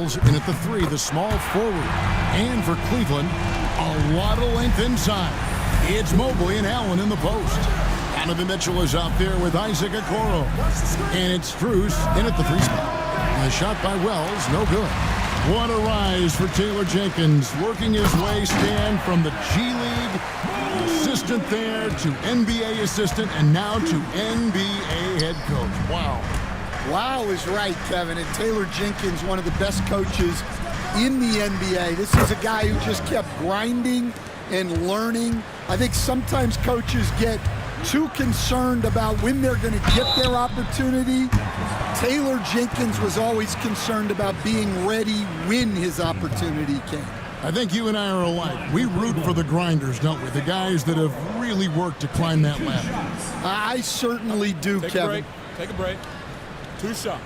Wells in at the 3, the small forward. And for Cleveland, a lot of length inside. It's Mobley and Allen in the post. Donovan Mitchell is out there with Isaac Okoro. And it's Strus in at the 3 spot. And the shot by Wells, no good. What a rise for Taylor Jenkins, working his way, Stan, from the G League assistant there to NBA assistant and now to NBA head coach. Wow. Wow is right, Kevin. And Taylor Jenkins, one of the best coaches in the NBA. This is a guy who just kept grinding and learning. I think sometimes coaches get too concerned about when they're going to get their opportunity. Taylor Jenkins was always concerned about being ready when his opportunity came. I think you and I are alike. We root for the grinders, don't we? The guys that have really worked to climb that ladder. I certainly do, Kevin. Take a break. 2 shots.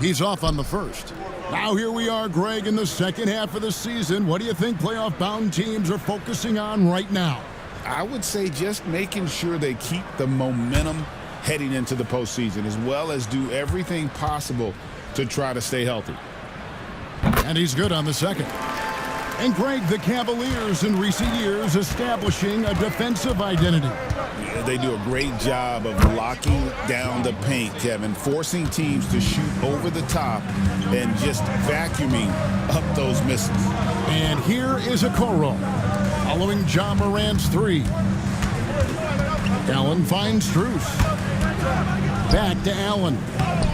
He's off on the first. Now here we are, Greg, in the second half of the season. What do you think playoff-bound teams are focusing on right now? I would say just making sure they keep the momentum heading into the postseason, as well as do everything possible to try to stay healthy. And he's good on the second. And Greg, the Cavaliers in recent years establishing a defensive identity. Yeah, they do a great job of locking down the paint, Kevin, forcing teams to shoot over the top and just vacuuming up those misses. And here is Okoro, following John Morant's 3. Allen finds Strus. Back to Allen.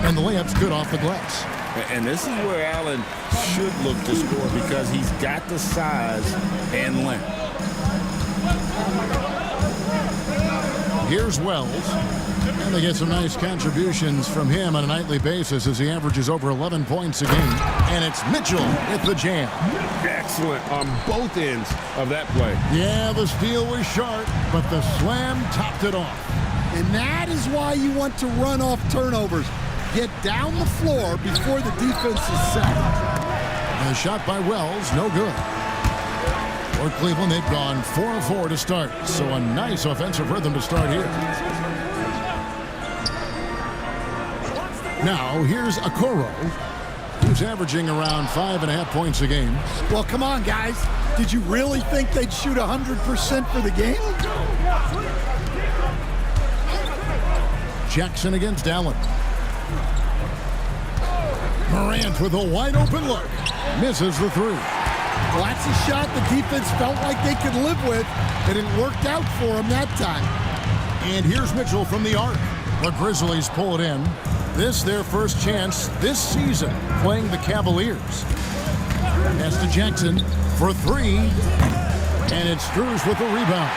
And the layup's good off the glass. And this is where Allen should look to score because he's got the size and length. Here's Wells. And they get some nice contributions from him on a nightly basis as he averages over 11 points a game. And it's Mitchell with the jam. Excellent on both ends of that play. Yeah, the steal was sharp, but the slam topped it off. And that is why you want to run off turnovers. Get down the floor before the defense is set. And a shot by Wells, no good. For Cleveland, they've gone 4 of 4 to start. So a nice offensive rhythm to start here. Now, here's Okoro, who's averaging around 5.5 points a game. Well, come on, guys. Did you really think they'd shoot 100% for the game? Jackson against Allen. Morant with a wide-open look. Misses the 3. Well, that's a shot the defense felt like they could live with, and it worked out for them that time. And here's Mitchell from the arc. The Grizzlies pull it in. This their first chance this season playing the Cavaliers. Pass to Jackson for 3. And it's Strus with the rebound.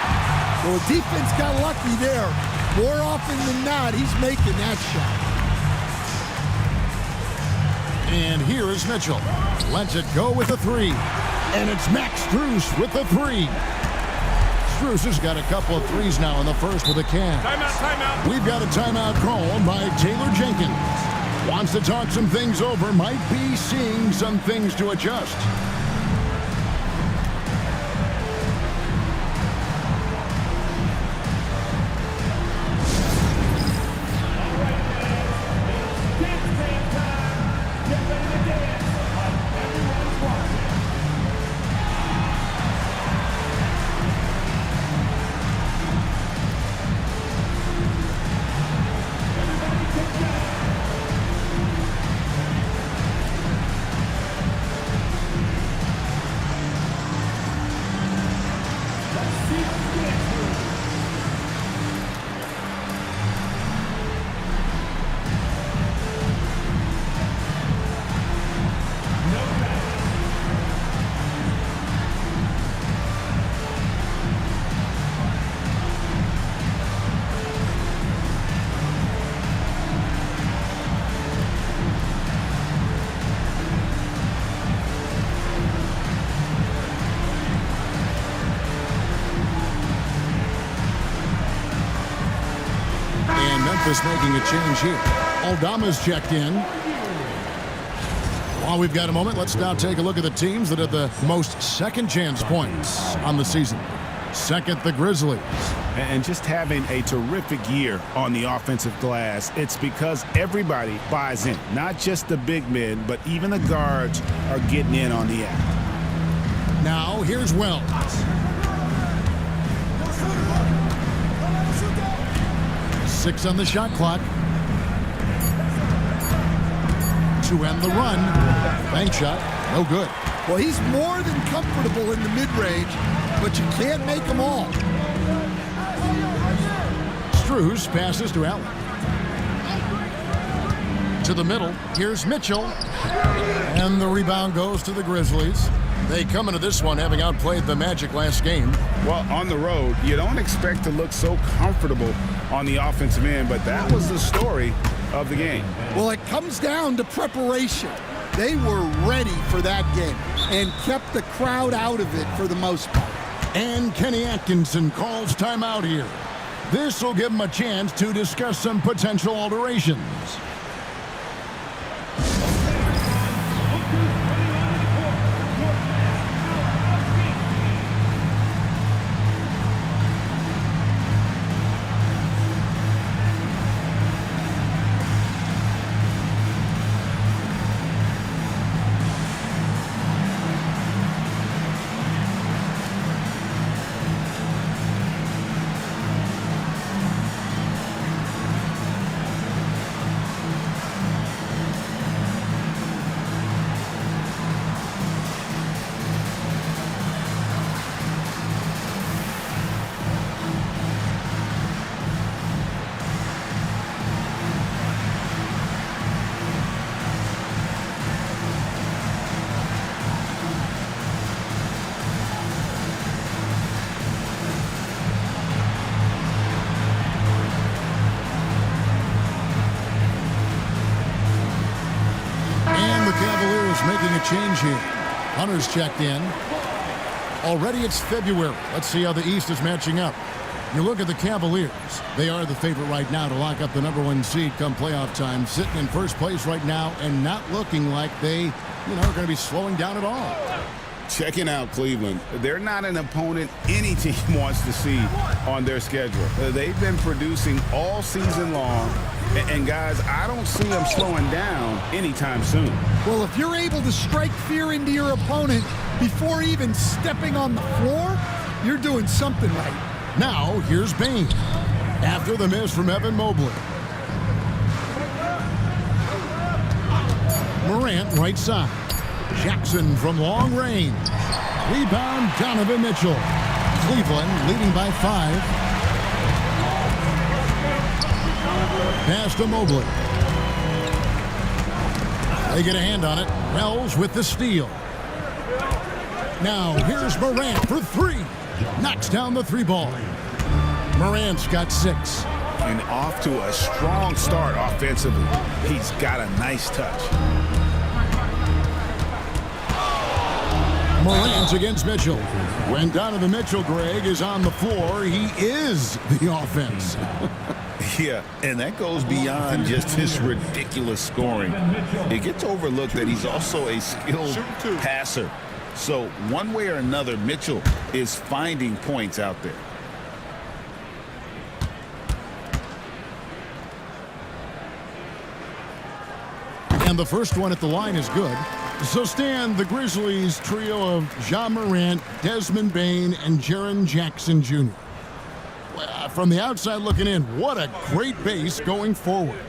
Well, the defense got lucky there. More often than not, he's making that shot. And here is Mitchell. Lets it go with the 3. And it's Max Strus with the 3. Strus has got a couple of threes now in the first with a can. Timeout. We've got a timeout called by Taylor Jenkins. Wants to talk some things over. Might be seeing some things to adjust. Memphis making a change here. Aldama's checked in. While we've got a moment, let's now take a look at the teams that have the most second chance points on the season. Second, the Grizzlies. and just having a terrific year on the offensive glass. It's because everybody buys in, not just the big men, but even the guards are getting in on the act. Now here's Wells. Six on the shot clock. To end the run. Bank shot. No good. Well, he's more than comfortable in the mid-range, but you can't make them all. Struz passes to Allen. To the middle. Here's Mitchell. And the rebound goes to the Grizzlies. They come into this one having outplayed the Magic last game. Well, on the road, you don't expect to look so comfortable on the offensive end, but that was the story of the game. Well, it comes down to preparation. They were ready for that game and kept the crowd out of it for the most part. And Kenny Atkinson calls timeout here. This will give him a chance to discuss some potential alterations. Making a change here. Hunter's checked in. Already it's February. Let's see how the East is matching up. You look at the Cavaliers. They are the favorite right now to lock up the #1 seed come playoff time. Sitting in first place right now and not looking like they, are going to be slowing down at all. Checking out Cleveland. They're not an opponent any team wants to see on their schedule. They've been producing all season long. And guys, I don't see them slowing down anytime soon. Well, if you're able to strike fear into your opponent before even stepping on the floor, you're doing something right. Now, here's Bain. After the miss from Evan Mobley. Morant right side. Jackson from long range. Rebound, Donovan Mitchell. Cleveland leading by 5. Pass to Mobley. They get a hand on it. Wells with the steal. Now here's Morant for 3. Knocks down the 3 ball. Morant's got 6. And off to a strong start offensively. He's got a nice touch. Morant against Mitchell. When Donovan Mitchell, Greg, is on the floor, he is the offense. Yeah, and that goes beyond just his ridiculous scoring. It gets overlooked that he's also a skilled passer. So one way or another, Mitchell is finding points out there. And the first one at the line is good. So Stan, the Grizzlies trio of Ja Morant, Desmond Bain, and Jaren Jackson Jr. From the outside looking in, what a great base going forward.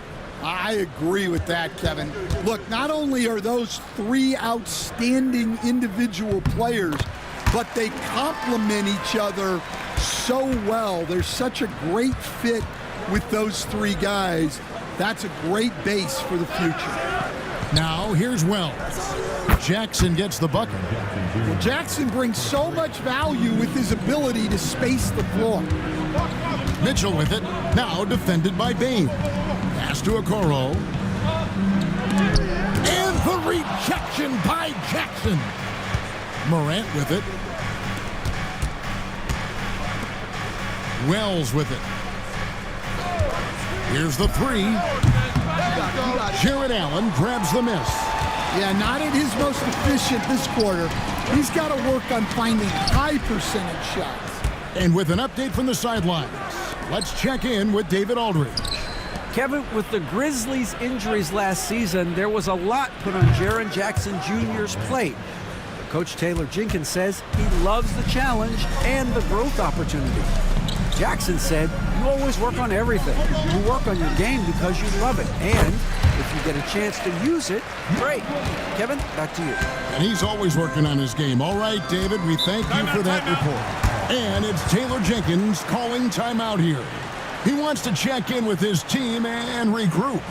I agree with that, Kevin. Look, not only are those 3 outstanding individual players, but they complement each other so well. There's such a great fit with those 3 guys. That's a great base for the future. Now, here's Wells. Jackson gets the bucket. Well, Jackson brings so much value with his ability to space the floor. Mitchell with it. Now defended by Bain. Pass to Okoro. And the rejection by Jackson. Morant with it. Wells with it. Here's the 3. Jared Allen grabs the miss. Yeah, not at his most efficient this quarter. He's got to work on finding high percentage shots. And with an update from the sidelines, let's check in with David Aldridge. Kevin, with the Grizzlies' injuries last season, there was a lot put on Jaren Jackson Jr.'s plate. Coach Taylor Jenkins says he loves the challenge and the growth opportunity. Jackson said, you always work on everything. You work on your game because you love it. And if you get a chance to use it, great. Kevin, back to you. And he's always working on his game. All right, David, we thank you for that report. And it's Taylor Jenkins calling timeout here. He wants to check in with his team and regroup.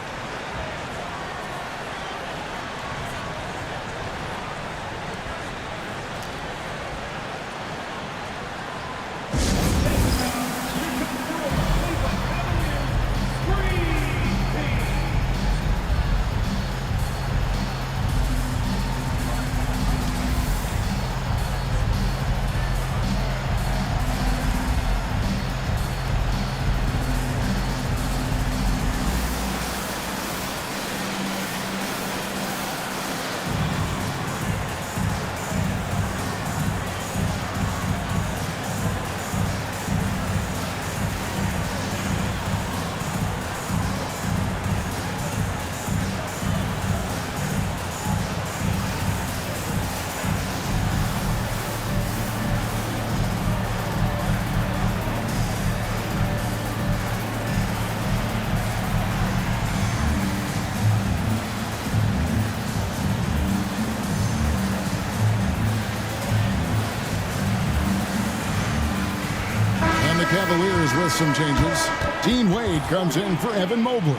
Cavaliers with some changes. Dean Wade comes in for Evan Mobley.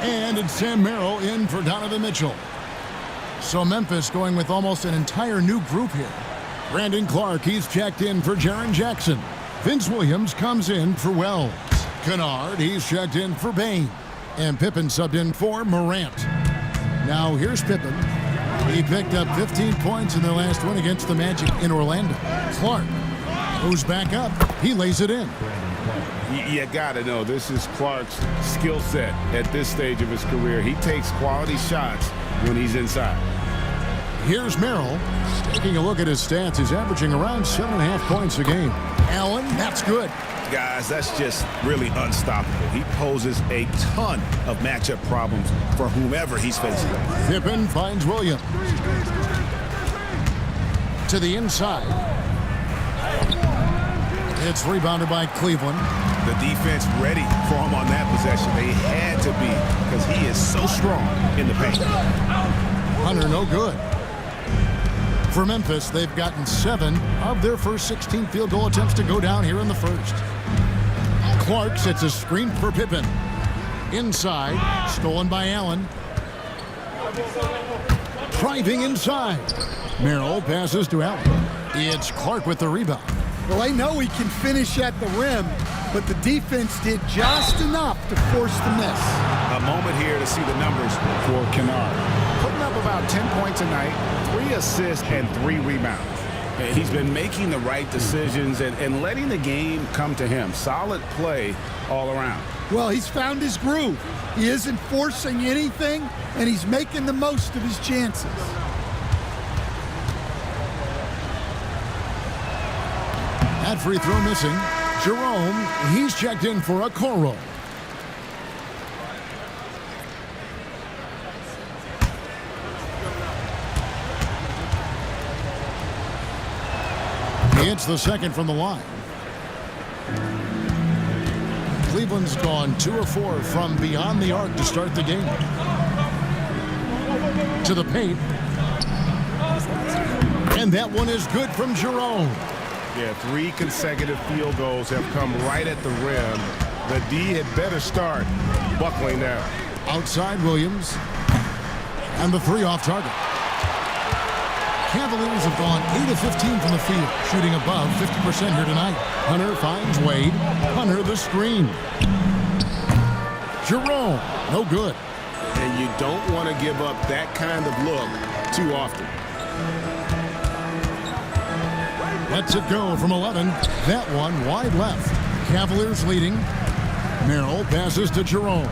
And it's Sam Merrill in for Donovan Mitchell. So Memphis going with almost an entire new group here. Brandon Clark, he's checked in for Jaren Jackson. Vince Williams comes in for Wells. Kennard, he's checked in for Bain. And Pippen subbed in for Morant. Now here's Pippen. He picked up 15 points in their last win against the Magic in Orlando. Clark goes back up. He lays it in. You got to know, this is Clark's skill set at this stage of his career. He takes quality shots when he's inside. Here's Merrill. Taking a look at his stats, he's averaging around 7.5 points a game. Allen, that's good. Guys, that's just really unstoppable. He poses a ton of matchup problems for whomever he's facing. Pippen finds Williams. To the inside. It's rebounded by Cleveland. The defense ready for him on that possession. They had to be because he is so strong in the paint. Hunter, no good. For Memphis, they've gotten 7 of their first 16 field goal attempts to go down here in the first. Clark sets a screen for Pippen. Inside, stolen by Allen. Driving inside. Merrill passes to Allen. It's Clark with the rebound. Well, I know he can finish at the rim, but the defense did just enough to force the miss. A moment here to see the numbers for Kennard. Putting up about 10 points a night, 3 assists and 3 rebounds. He's been making the right decisions and letting the game come to him. Solid play all around. Well, he's found his groove. He isn't forcing anything, and he's making the most of his chances. That free throw missing. Jerome, he's checked in for Okoro. It's the second from the line. Cleveland's gone 2 of 4 from beyond the arc to start the game. To the paint. And that one is good from Jerome. Yeah, 3 consecutive field goals have come right at the rim. The D had better start buckling down. Outside Williams. And the 3 off target. Cavaliers have gone 8 of 15 from the field, shooting above 50% here tonight. Hunter finds Wade. Hunter the screen. Jerome, no good. And you don't want to give up that kind of look too often. Lets it go from 11. That one wide left. Cavaliers leading. Merrill passes to Jerome.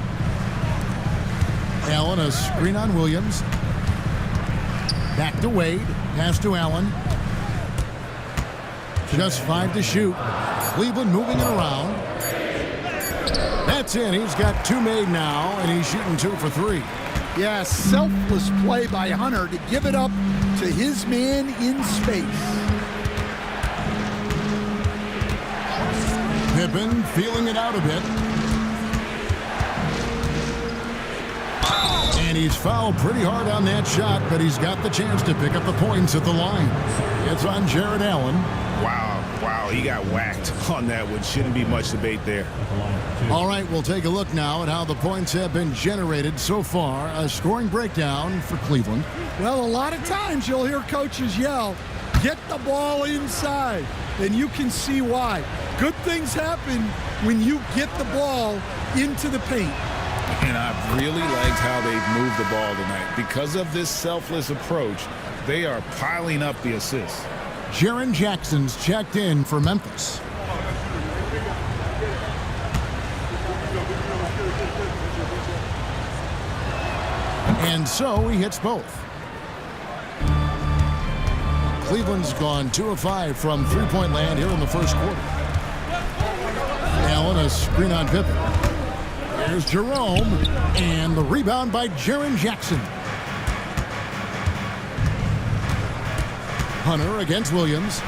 Allen, a screen on Williams. Back to Wade. Pass to Allen. Just 5 to shoot. Cleveland moving it around. That's in. He's got 2 made now, and he's shooting 2 for 3. Yeah, selfless play by Hunter to give it up to his man in space. Pippen feeling it out a bit. And he's fouled pretty hard on that shot, but he's got the chance to pick up the points at the line. It's on Jared Allen. Wow, he got whacked on that one. Shouldn't be much debate there. All right, we'll take a look now at how the points have been generated so far. A scoring breakdown for Cleveland. Well, a lot of times you'll hear coaches yell, get the ball inside, and you can see why. Good things happen when you get the ball into the paint. And I've really liked how they've moved the ball tonight. Because of this selfless approach, they are piling up the assists. Jaren Jackson's checked in for Memphis. And so he hits both. Cleveland's gone 2 of 5 from three-point land here in the first quarter. Allen, a screen on Pippen. Here's Jerome, and the rebound by Jaren Jackson. Hunter against Williams.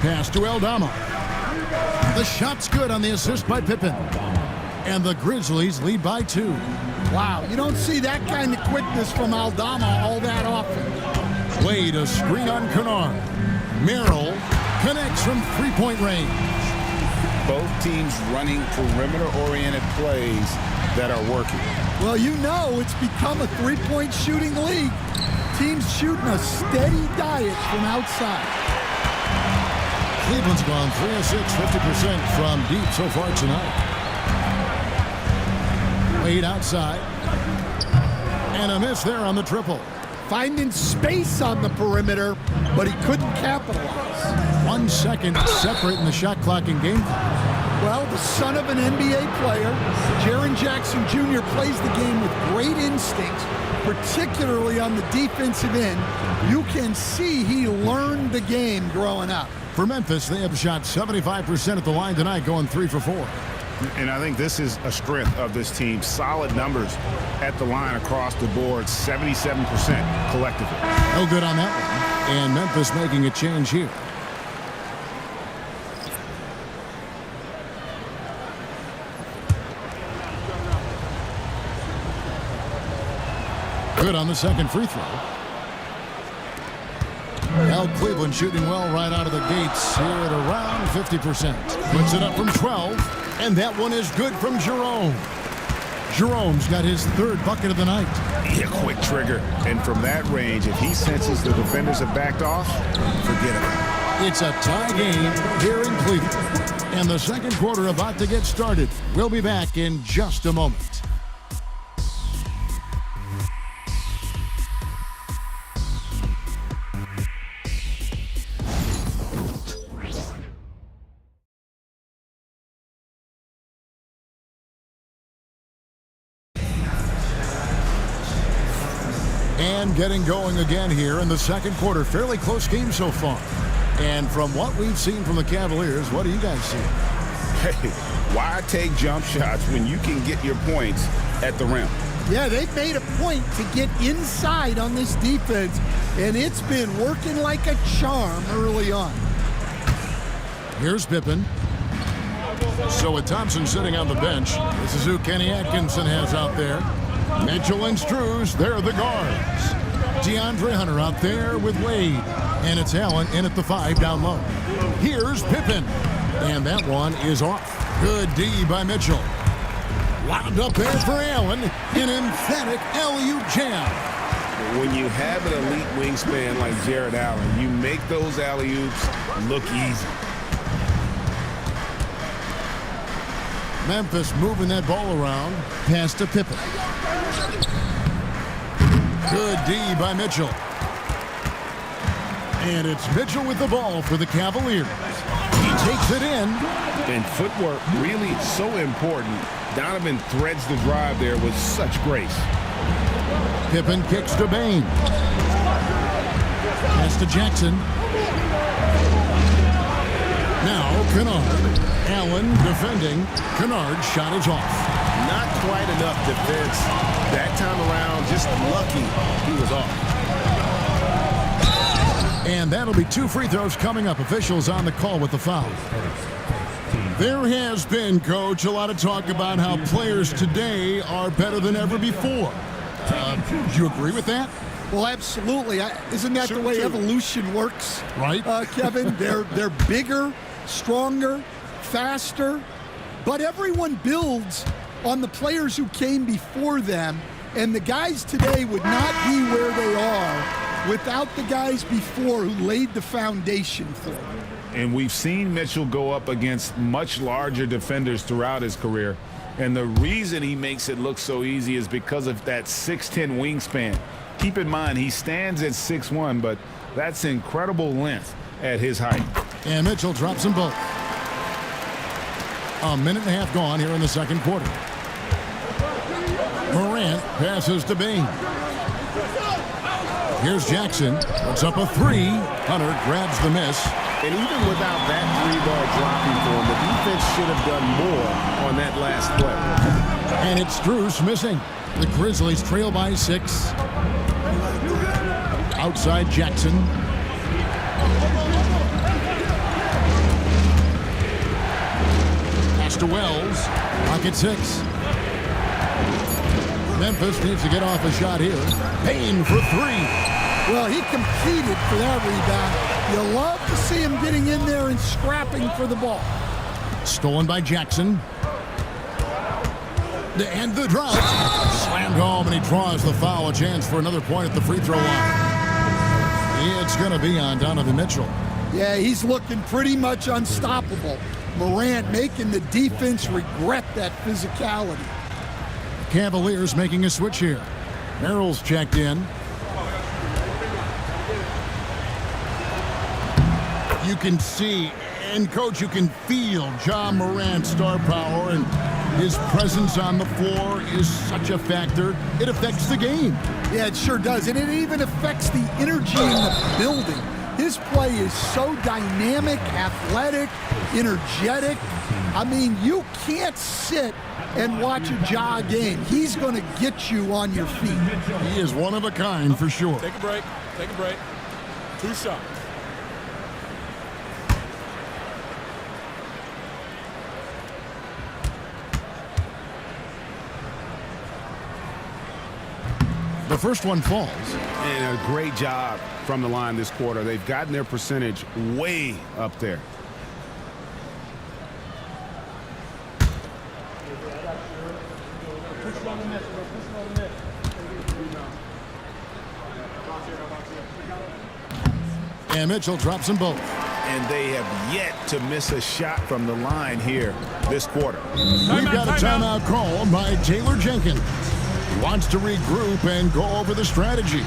Pass to Aldama. The shot's good on the assist by Pippen. And the Grizzlies lead by 2. Wow, you don't see that kind of quickness from Aldama all that often. Wade, a screen on Kennard. Merrill connects from three-point range. Both teams running perimeter-oriented plays that are working. Well, you know it's become a three-point shooting league. Teams shooting a steady diet from outside. Cleveland's gone 3 of 6, 50% from deep so far tonight. Wade outside. And a miss there on the triple. Finding space on the perimeter, but he couldn't capitalize. 1 second separating the shot clock in game. Well, the son of an NBA player, Jaren Jackson Jr. plays the game with great instinct, particularly on the defensive end. You can see he learned the game growing up. For Memphis, they have shot 75% at the line tonight, going 3 for 4. And I think this is a strength of this team. Solid numbers at the line across the board, 77% collectively. No good on that one. And Memphis making a change here. Good on the second free throw. Now Cleveland shooting well right out of the gates here at around 50%. Puts it up from 12, and that one is good from Jerome. Jerome's got his 3rd bucket of the night. Yeah, quick trigger. And from that range, if he senses the defenders have backed off, forget it. It's a tie game here in Cleveland. And the second quarter about to get started. We'll be back in just a moment. And getting going again here in the second quarter. Fairly close game so far. And from what we've seen from the Cavaliers, what do you guys see? Hey, why take jump shots when you can get your points at the rim? Yeah, they've made a point to get inside on this defense, and it's been working like a charm early on. Here's Pippen. So with Thompson sitting on the bench, this is who Kenny Atkinson has out there. Mitchell and Struz, they're the guards. DeAndre Hunter out there with Wade. And it's Allen in at the 5 down low. Here's Pippen. And that one is off. Good D by Mitchell. Wound up there for Allen. An emphatic alley-oop jam. When you have an elite wingspan like Jared Allen, you make those alley-oops look easy. Memphis moving that ball around. Pass to Pippen. Good D by Mitchell. And it's Mitchell with the ball for the Cavaliers. He takes it in. And footwork really so important. Donovan threads the drive there with such grace. Pippen kicks to Bain. Pass to Jackson. Now Kennard. Allen defending. Kennard's shot is off. Not quite enough defense that time around. Just lucky he was off. And that'll be 2 free throws coming up. Officials on the call with the foul. There has been, Coach, a lot of talk about how players today are better than ever before. Do you agree with that? Well, absolutely. Isn't that the way evolution works? Right. Kevin, they're bigger, stronger, faster, but everyone builds on the players who came before them, and the guys today would not be where they are without the guys before who laid the foundation for them. And we've seen Mitchell go up against much larger defenders throughout his career. And the reason he makes it look so easy is because of that 6'10" wingspan. Keep in mind, he stands at 6'1", but that's incredible length at his height. And Mitchell drops them both. A minute and a half gone here in the second quarter. Morant passes to Bain. Here's Jackson. Puts up a 3. Hunter grabs the miss. And even without that 3-ball dropping for him, the defense should have done more on that last play. And it's Strus missing. The Grizzlies trail by 6. Outside Jackson. Pass to Wells. Pocket 6. Memphis needs to get off a shot here. Payne for 3. Well, he competed for that rebound. You love to see him getting in there and scrapping for the ball. Stolen by Jackson. And the drought. Slammed home, and he draws the foul. A chance for another point at the free throw line. It's going to be on Donovan Mitchell. Yeah, he's looking pretty much unstoppable. Morant making the defense regret that physicality. Cavaliers making a switch here. Merrill's checked in. You can see, and Coach, you can feel Ja Morant's star power, and his presence on the floor is such a factor. It affects the game. Yeah, it sure does, and it even affects the energy in the building. His play is so dynamic, athletic, energetic. I mean, you can't sit and watch a Ja game. He's going to get you on your feet. He is one of a kind for sure. Take a break. Take a break. 2 shots. The first one falls. And a great job from the line this quarter. They've gotten their percentage way up there. And Mitchell drops them both. And they have yet to miss a shot from the line here this quarter. We've got a timeout called by Taylor Jenkins. He wants to regroup and go over the strategy.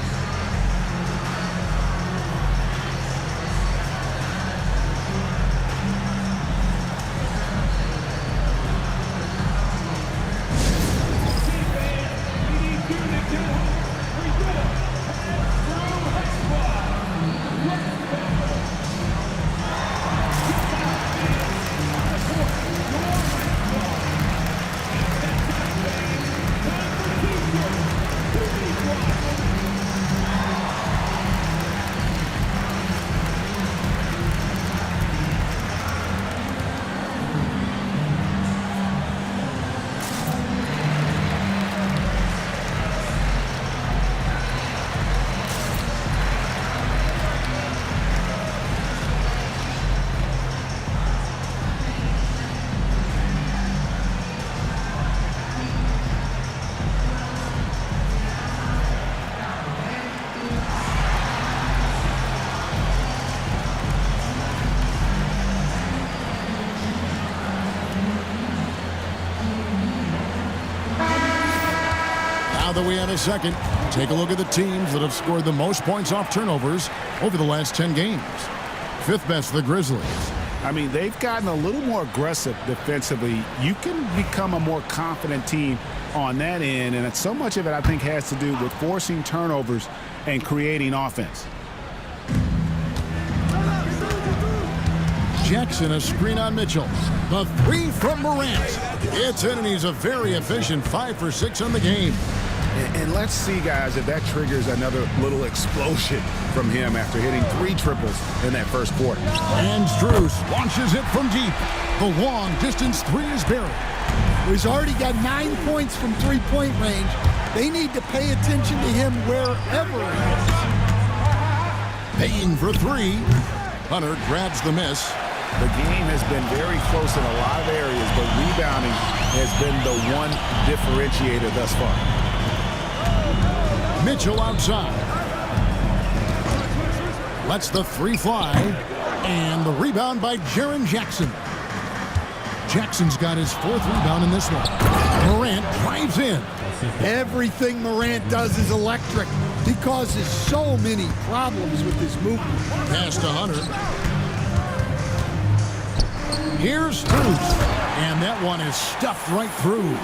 Now that we have a second, take a look at the teams that have scored the most points off turnovers over the last 10 games. Fifth best, the Grizzlies. I mean, they've gotten a little more aggressive defensively. You can become a more confident team on that end, and so much of it, I think, has to do with forcing turnovers and creating offense. Jackson, a screen on Mitchell. The three from Morant. It's in, and he's a very efficient 5 for 6 on the game. And let's see, guys, if that triggers another little explosion from him after hitting 3 triples in that first quarter. And Strus launches it from deep. The long-distance three is buried. He's already got 9 points from three-point range. They need to pay attention to him wherever he is. Paying for 3. Hunter grabs the miss. The game has been very close in a lot of areas, but rebounding has been the one differentiator thus far. Mitchell outside. Lets the 3 fly. And the rebound by Jaren Jackson. Jackson's got his 4th rebound in this one. Morant drives in. Everything Morant does is electric. He causes so many problems with his movement. Pass to Hunter. Here's Strus. And that one is stuffed right through.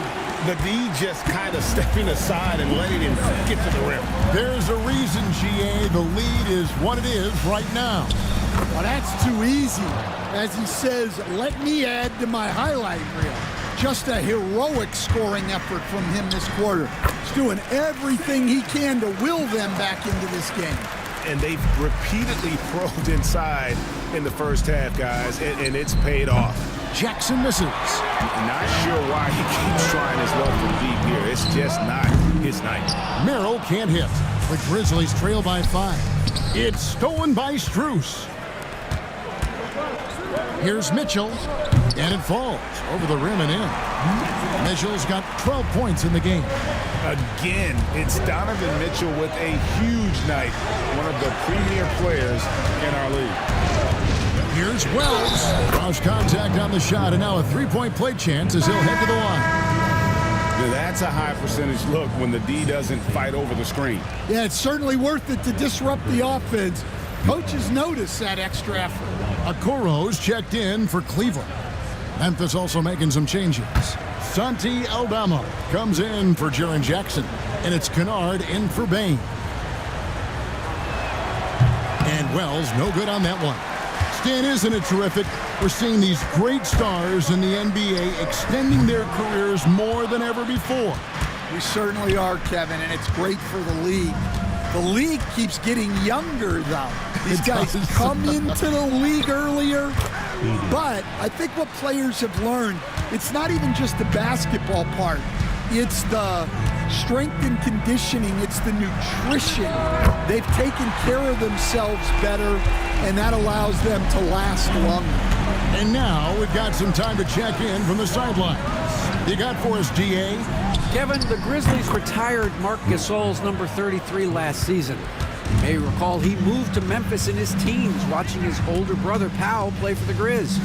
The D just kind of stepping aside and letting him get to the rim. There's a reason, GA. The lead is what it is right now. Well, that's too easy. As he says, let me add to my highlight reel. Just a heroic scoring effort from him this quarter. He's doing everything he can to will them back into this game. And they've repeatedly probed inside in the first half, guys, and it's paid off. Jackson misses. Not sure why he keeps trying his luck from deep here. It's just not his night. Merrill can't hit. The Grizzlies trail by 5. It's stolen by Strus. Here's Mitchell, and it falls over the rim and in. Mitchell's got 12 points in the game. Again, it's Donovan Mitchell with a huge night, one of the premier players in our league. Here's Wells. Cross contact on the shot, and now a 3-point play chance as he'll head to the line. Now that's a high percentage look when the D doesn't fight over the screen. Yeah, it's certainly worth it to disrupt the offense. Coaches notice that extra effort. Okoro's checked in for Cleveland. Memphis also making some changes. Santi Aldama comes in for Jaren Jackson, and it's Kennard in for Bain. And Wells no good on that one. Stan, isn't it terrific? We're seeing these great stars in the NBA extending their careers more than ever before. We certainly are, Kevin, and it's great for the league. The league keeps getting younger, though. These guys come into the league earlier, but I think what players have learned, it's not even just the basketball part. It's the strength and conditioning. It's the nutrition. They've taken care of themselves better, and that allows them to last longer. And now we've got some time to check in from the sidelines. You got for us, DA? Kevin, the Grizzlies retired Marc Gasol's number 33 last season. You may recall he moved to Memphis in his teens, watching his older brother Powell play for the Grizz.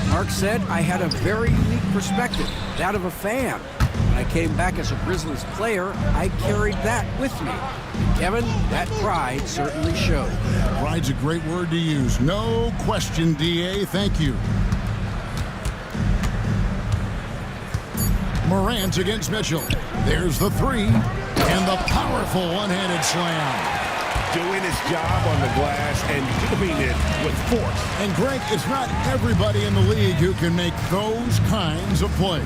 Marc said, I had a very unique perspective, that of a fan. When I came back as a Grizzlies player, I carried that with me. And Kevin, that pride certainly showed. Pride's a great word to use. No question, DA. Thank you. Morant against Mitchell. There's the 3. And the powerful one-handed slam. Doing his job on the glass and doing it with force. And Greg, it's not everybody in the league who can make those kinds of plays.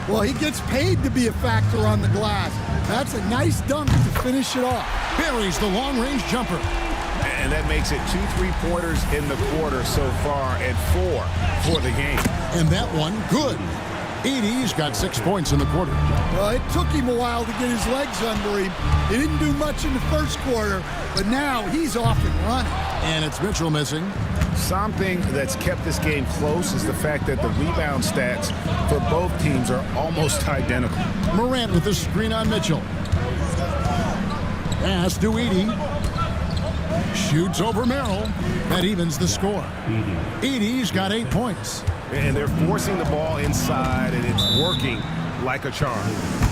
Well, he gets paid to be a factor on the glass. That's a nice dunk to finish it off. Buries the long-range jumper. And that makes it 2 3-pointers in the quarter so far and 4 for the game. And that one, good. Edey's got 6 points in the quarter. Well, it took him a while to get his legs under him. He didn't do much in the first quarter, but now he's off and running. And it's Mitchell missing. Something that's kept this game close is the fact that the rebound stats for both teams are almost identical. Morant with the screen on Mitchell. Pass to Edey. Shoots over Merrill. That evens the score. Edey's got 8 points. And they're forcing the ball inside, and it's working like a charm.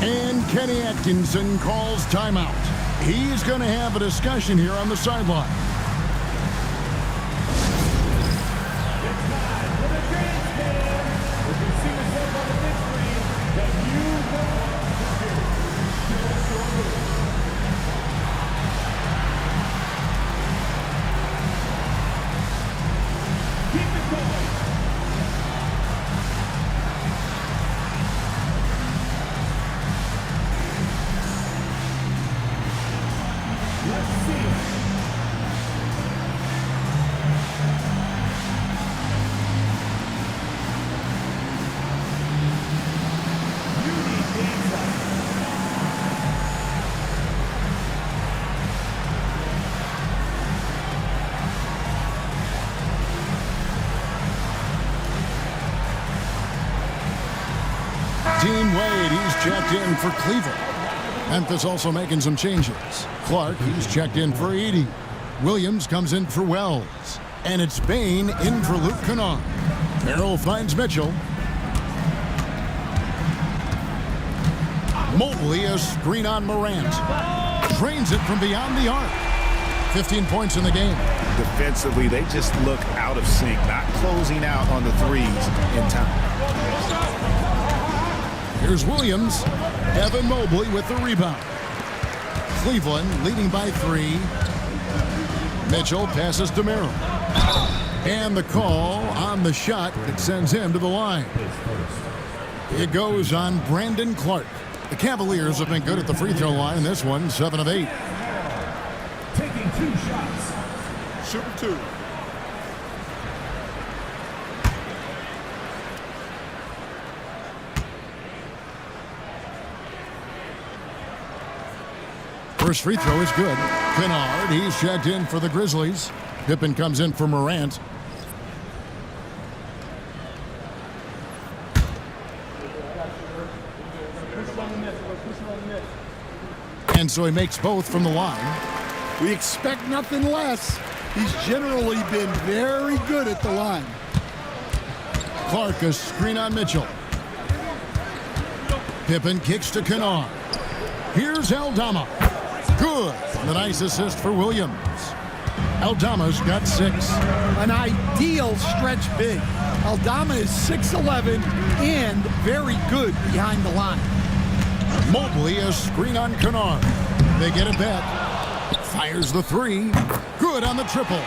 And Kenny Atkinson calls timeout. He's going to have a discussion here on the sideline. Dean Wade, he's checked in for Cleveland. Memphis also making some changes. Clark, he's checked in for Edey. Williams comes in for Wells. And it's Bain in for Luke Kennard. Merrill finds Mitchell. Mobley, a screen on Morant. Drains it from beyond the arc. 15 points in the game. Defensively, they just look out of sync, not closing out on the threes in time. Here's Williams. Evan Mobley with the rebound. Cleveland leading by 3. Mitchell passes to Merrill. And the call on the shot that sends him to the line. It goes on Brandon Clark. The Cavaliers have been good at the free throw line. This one, 7 of 8. Taking 2 shots. Shooting 2. First free throw is good. Kennard, he's checked in for the Grizzlies. Pippen comes in for Morant. And so he makes both from the line. We expect nothing less. He's generally been very good at the line. Clark, a screen on Mitchell. Pippen kicks to Kennard. Here's Aldama. Good. And a nice assist for Williams. Aldama's got 6. An ideal stretch big. Aldama is 6'11" and very good behind the line. Mobley, a screen on Kennard. They get it back. Fires the 3. Good on the triple.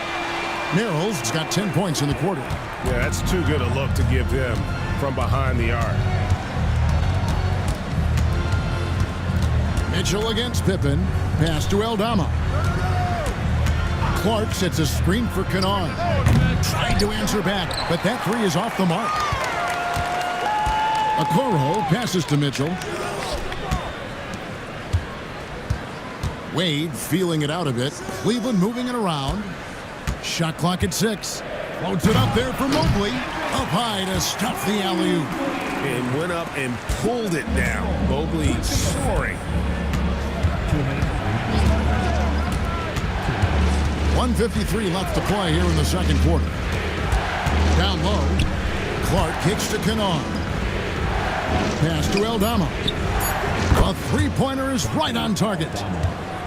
Merrill's got 10 points in the quarter. Yeah, that's too good a look to give them from behind the arc. Mitchell against Pippen. Pass to Aldama. Clark sets a screen for Kennard. Tried to answer back, but that 3 is off the mark. Okoro passes to Mitchell. Wade feeling it out a bit. Cleveland moving it around. Shot clock at 6. Floats it up there for Mobley. Up high to stuff the alley-oop. And went up and pulled it down. Mobley soaring. 1:53 left to play here in the second quarter. Down low. Clark kicks to Kennard. Pass to Aldama. A three-pointer is right on target.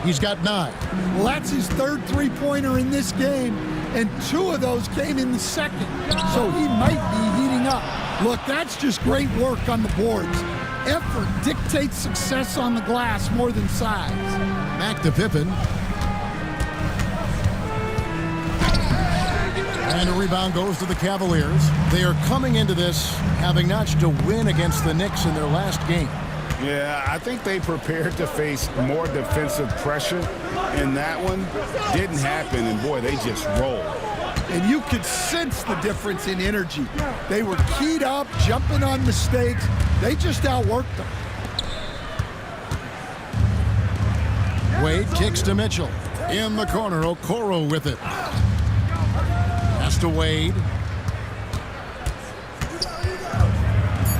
He's got 9. Well, that's his 3rd three-pointer in this game, and 2 of those came in the second. So he might be heating up. Look, that's just great work on the boards. Effort dictates success on the glass more than size. Back to Pippen. And a rebound goes to the Cavaliers. They are coming into this having notched a win against the Knicks in their last game. Yeah, I think they prepared to face more defensive pressure, and that one didn't happen, and boy, they just rolled. And you could sense the difference in energy. They were keyed up, jumping on mistakes. They just outworked them. Wade kicks to Mitchell. In the corner, Okoro with it. Pass to Wade.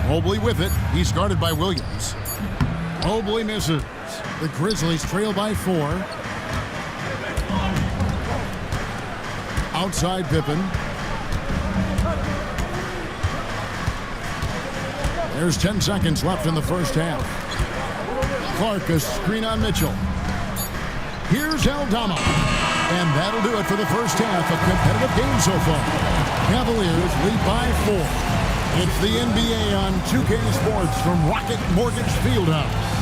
Mobley with it. He's guarded by Williams. Mobley misses. The Grizzlies trail by 4. Outside Pippen. There's 10 seconds left in the first half. Clark, a screen on Mitchell. Here's Aldama. And that'll do it for the first half of competitive game so far. Cavaliers lead by 4. It's the NBA on 2K Sports from Rocket Mortgage Fieldhouse.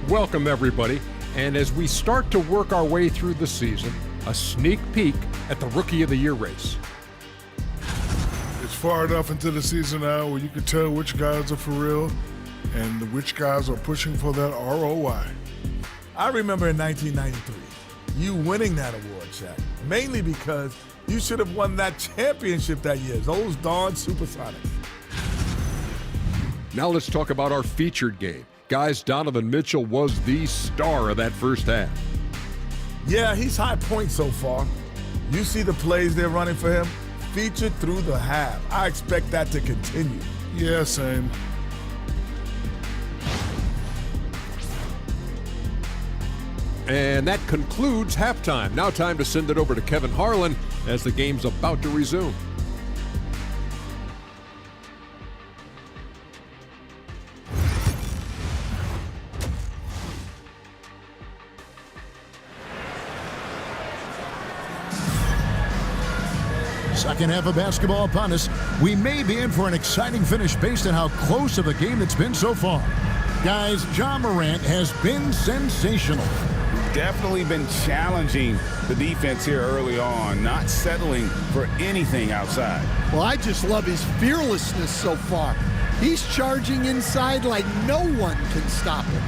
Welcome, everybody. And as we start to work our way through the season, a sneak peek at the Rookie of the Year race. It's far enough into the season now where you can tell which guys are for real and which guys are pushing for that ROI. I remember in 1993, you winning that award, Shaq, mainly because You should have won that championship that year. Those darn Supersonics. Now let's talk about our featured game. Guys, Donovan Mitchell was the star of that first half. Yeah, he's high point so far. You see the plays they're running for him? Featured through the half. I expect that to continue. Yeah, same. And that concludes halftime. Now time to send it over to Kevin Harlan as the game's about to resume. Second half of basketball upon us. We may be in for an exciting finish based on how close of a game it's been so far. Guys, Ja Morant has been sensational. Definitely been challenging the defense here early on, not settling for anything outside. Well, I just love his fearlessness so far. He's charging inside like no one can stop him.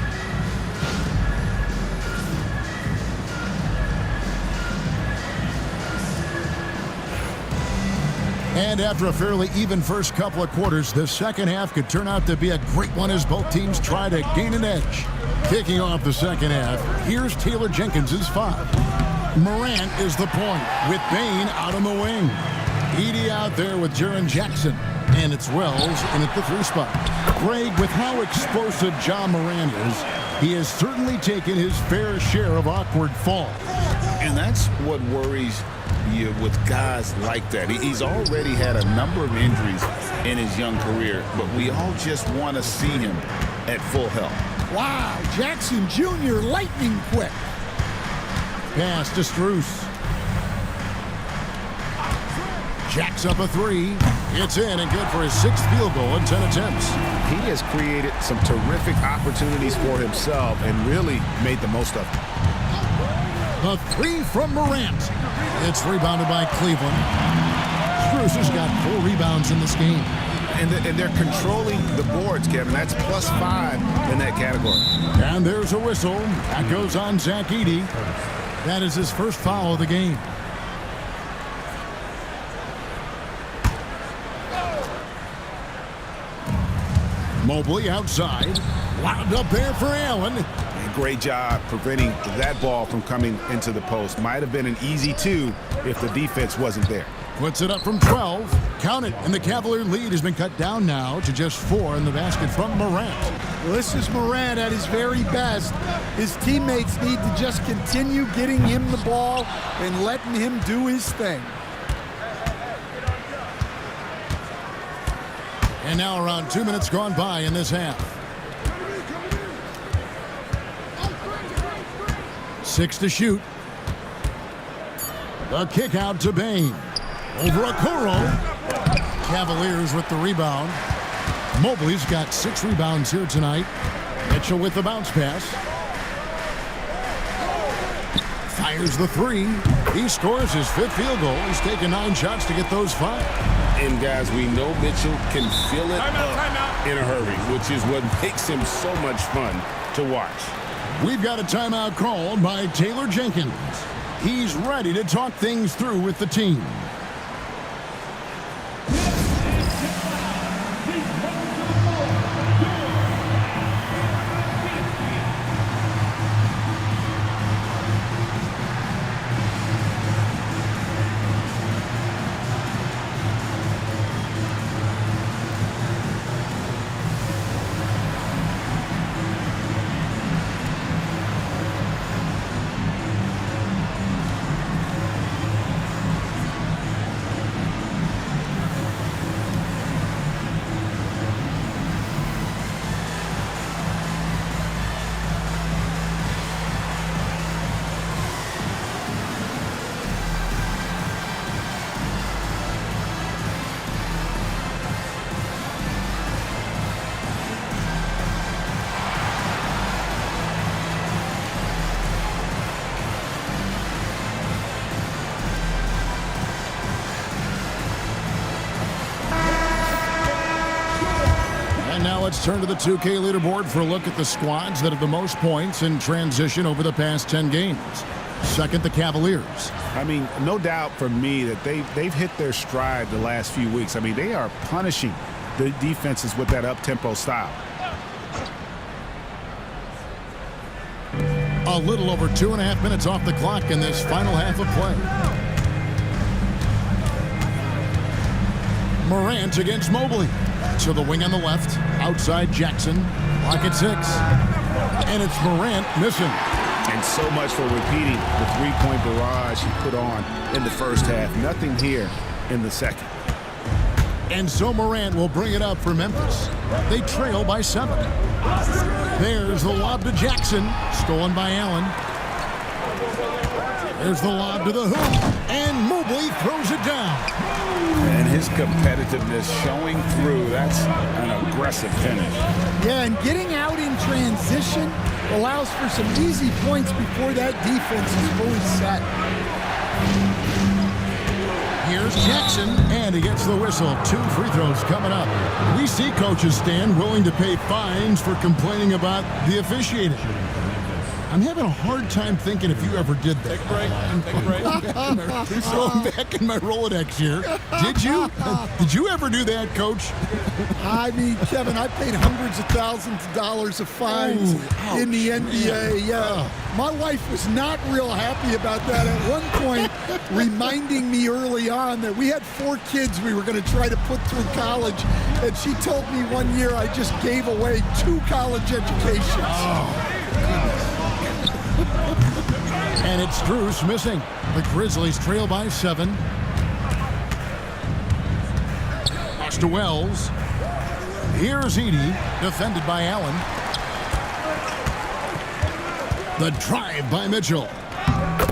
And after a fairly even first couple of quarters, the second half could turn out to be a great one as both teams try to gain an edge. Kicking off the second half, here's Taylor Jenkins' 5. Morant is the point with Bane out on the wing. Edey out there with Jaren Jackson. And it's Wells in at the 3 spot. Greg, with how explosive Ja Morant is, he has certainly taken his fair share of awkward falls. And that's what worries you with guys like that. He's already had a number of injuries in his young career, but we all just want to see him at full health. Wow, Jackson Jr. lightning quick. Pass to Strus. Jacks up a 3. It's in and good for his 6th field goal in 10 attempts. He has created some terrific opportunities for himself and really made the most of them. The 3 from Morant. It's rebounded by Cleveland. Strus has got 4 rebounds in this game. And they're controlling the boards, Kevin. That's +5 in that category. And there's a whistle. That goes on Zach Edey. That is his first foul of the game. Mobley outside. Wound up there for Allen. And great job preventing that ball from coming into the post. Might have been an easy 2 if the defense wasn't there. Puts it up from 12. Count it. And the Cavalier lead has been cut down now to just 4 in the basket from Morant. Well, this is Morant at his very best. His teammates need to just continue getting him the ball and letting him do his thing. And now around 2 minutes gone by in this half. 6 to shoot. The kick out to Bane. Over Okoro. Cavaliers with the rebound. Mobley's got 6 rebounds here tonight. Mitchell with the bounce pass. Fires the 3. He scores his 5th field goal. He's taken 9 shots to get those 5. And guys, we know Mitchell can fill it up in a hurry, which is what makes him so much fun to watch. We've got a timeout called by Taylor Jenkins. He's ready to talk things through with the team. Now let's turn to the 2K leaderboard for a look at the squads that have the most points in transition over the past 10 games. Second, the Cavaliers. I mean, no doubt for me that they've hit their stride the last few weeks. I mean, they are punishing the defenses with that up-tempo style. A little over 2.5 minutes off the clock in this final half of play. Morant against Mobley. To the wing on the left. Outside Jackson. Lock at 6. And it's Morant missing. And so much for repeating the three-point barrage he put on in the first half. Nothing here in the second. And so Morant will bring it up for Memphis. They trail by 7. There's the lob to Jackson. Stolen by Allen. There's the lob to the hoop. And Mobley throws it down. And his competitiveness showing through. That's an aggressive finish. Yeah, and getting out in transition allows for some easy points before that defense is fully set. Here's Jackson, and he gets the whistle. 2 free throws coming up. We see coaches stand willing to pay fines for complaining about the officiating. I'm having a hard time thinking if you ever did that. Take a break. Take a break. Going back in my Rolodex here. Did you? Did you ever do that, Coach? I mean, Kevin, I paid hundreds of thousands of dollars of fines in the NBA. Yeah. My wife was not real happy about that at one point, reminding me early on that we had 4 kids we were going to try to put through college. And she told me one year I just gave away 2 college educations. And it's Strus missing. The Grizzlies trail by 7. Pass to Wells. Here's Edey, defended by Allen. The drive by Mitchell.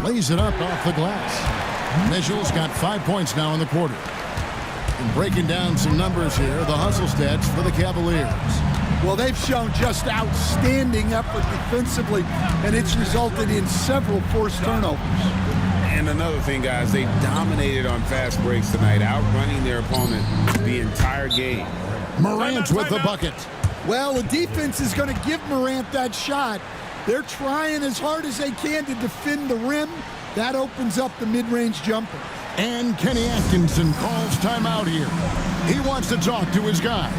Lays it up off the glass. Mitchell's got 5 points now in the quarter. And breaking down some numbers here, the hustle stats for the Cavaliers. Well, they've shown just outstanding effort defensively, and it's resulted in several forced turnovers. And another thing, guys, they dominated on fast breaks tonight, outrunning their opponent the entire game. Morant with the bucket. Well, the defense is going to give Morant that shot. They're trying as hard as they can to defend the rim. That opens up the mid-range jumper. And Kenny Atkinson calls timeout here. He wants to talk to his guys.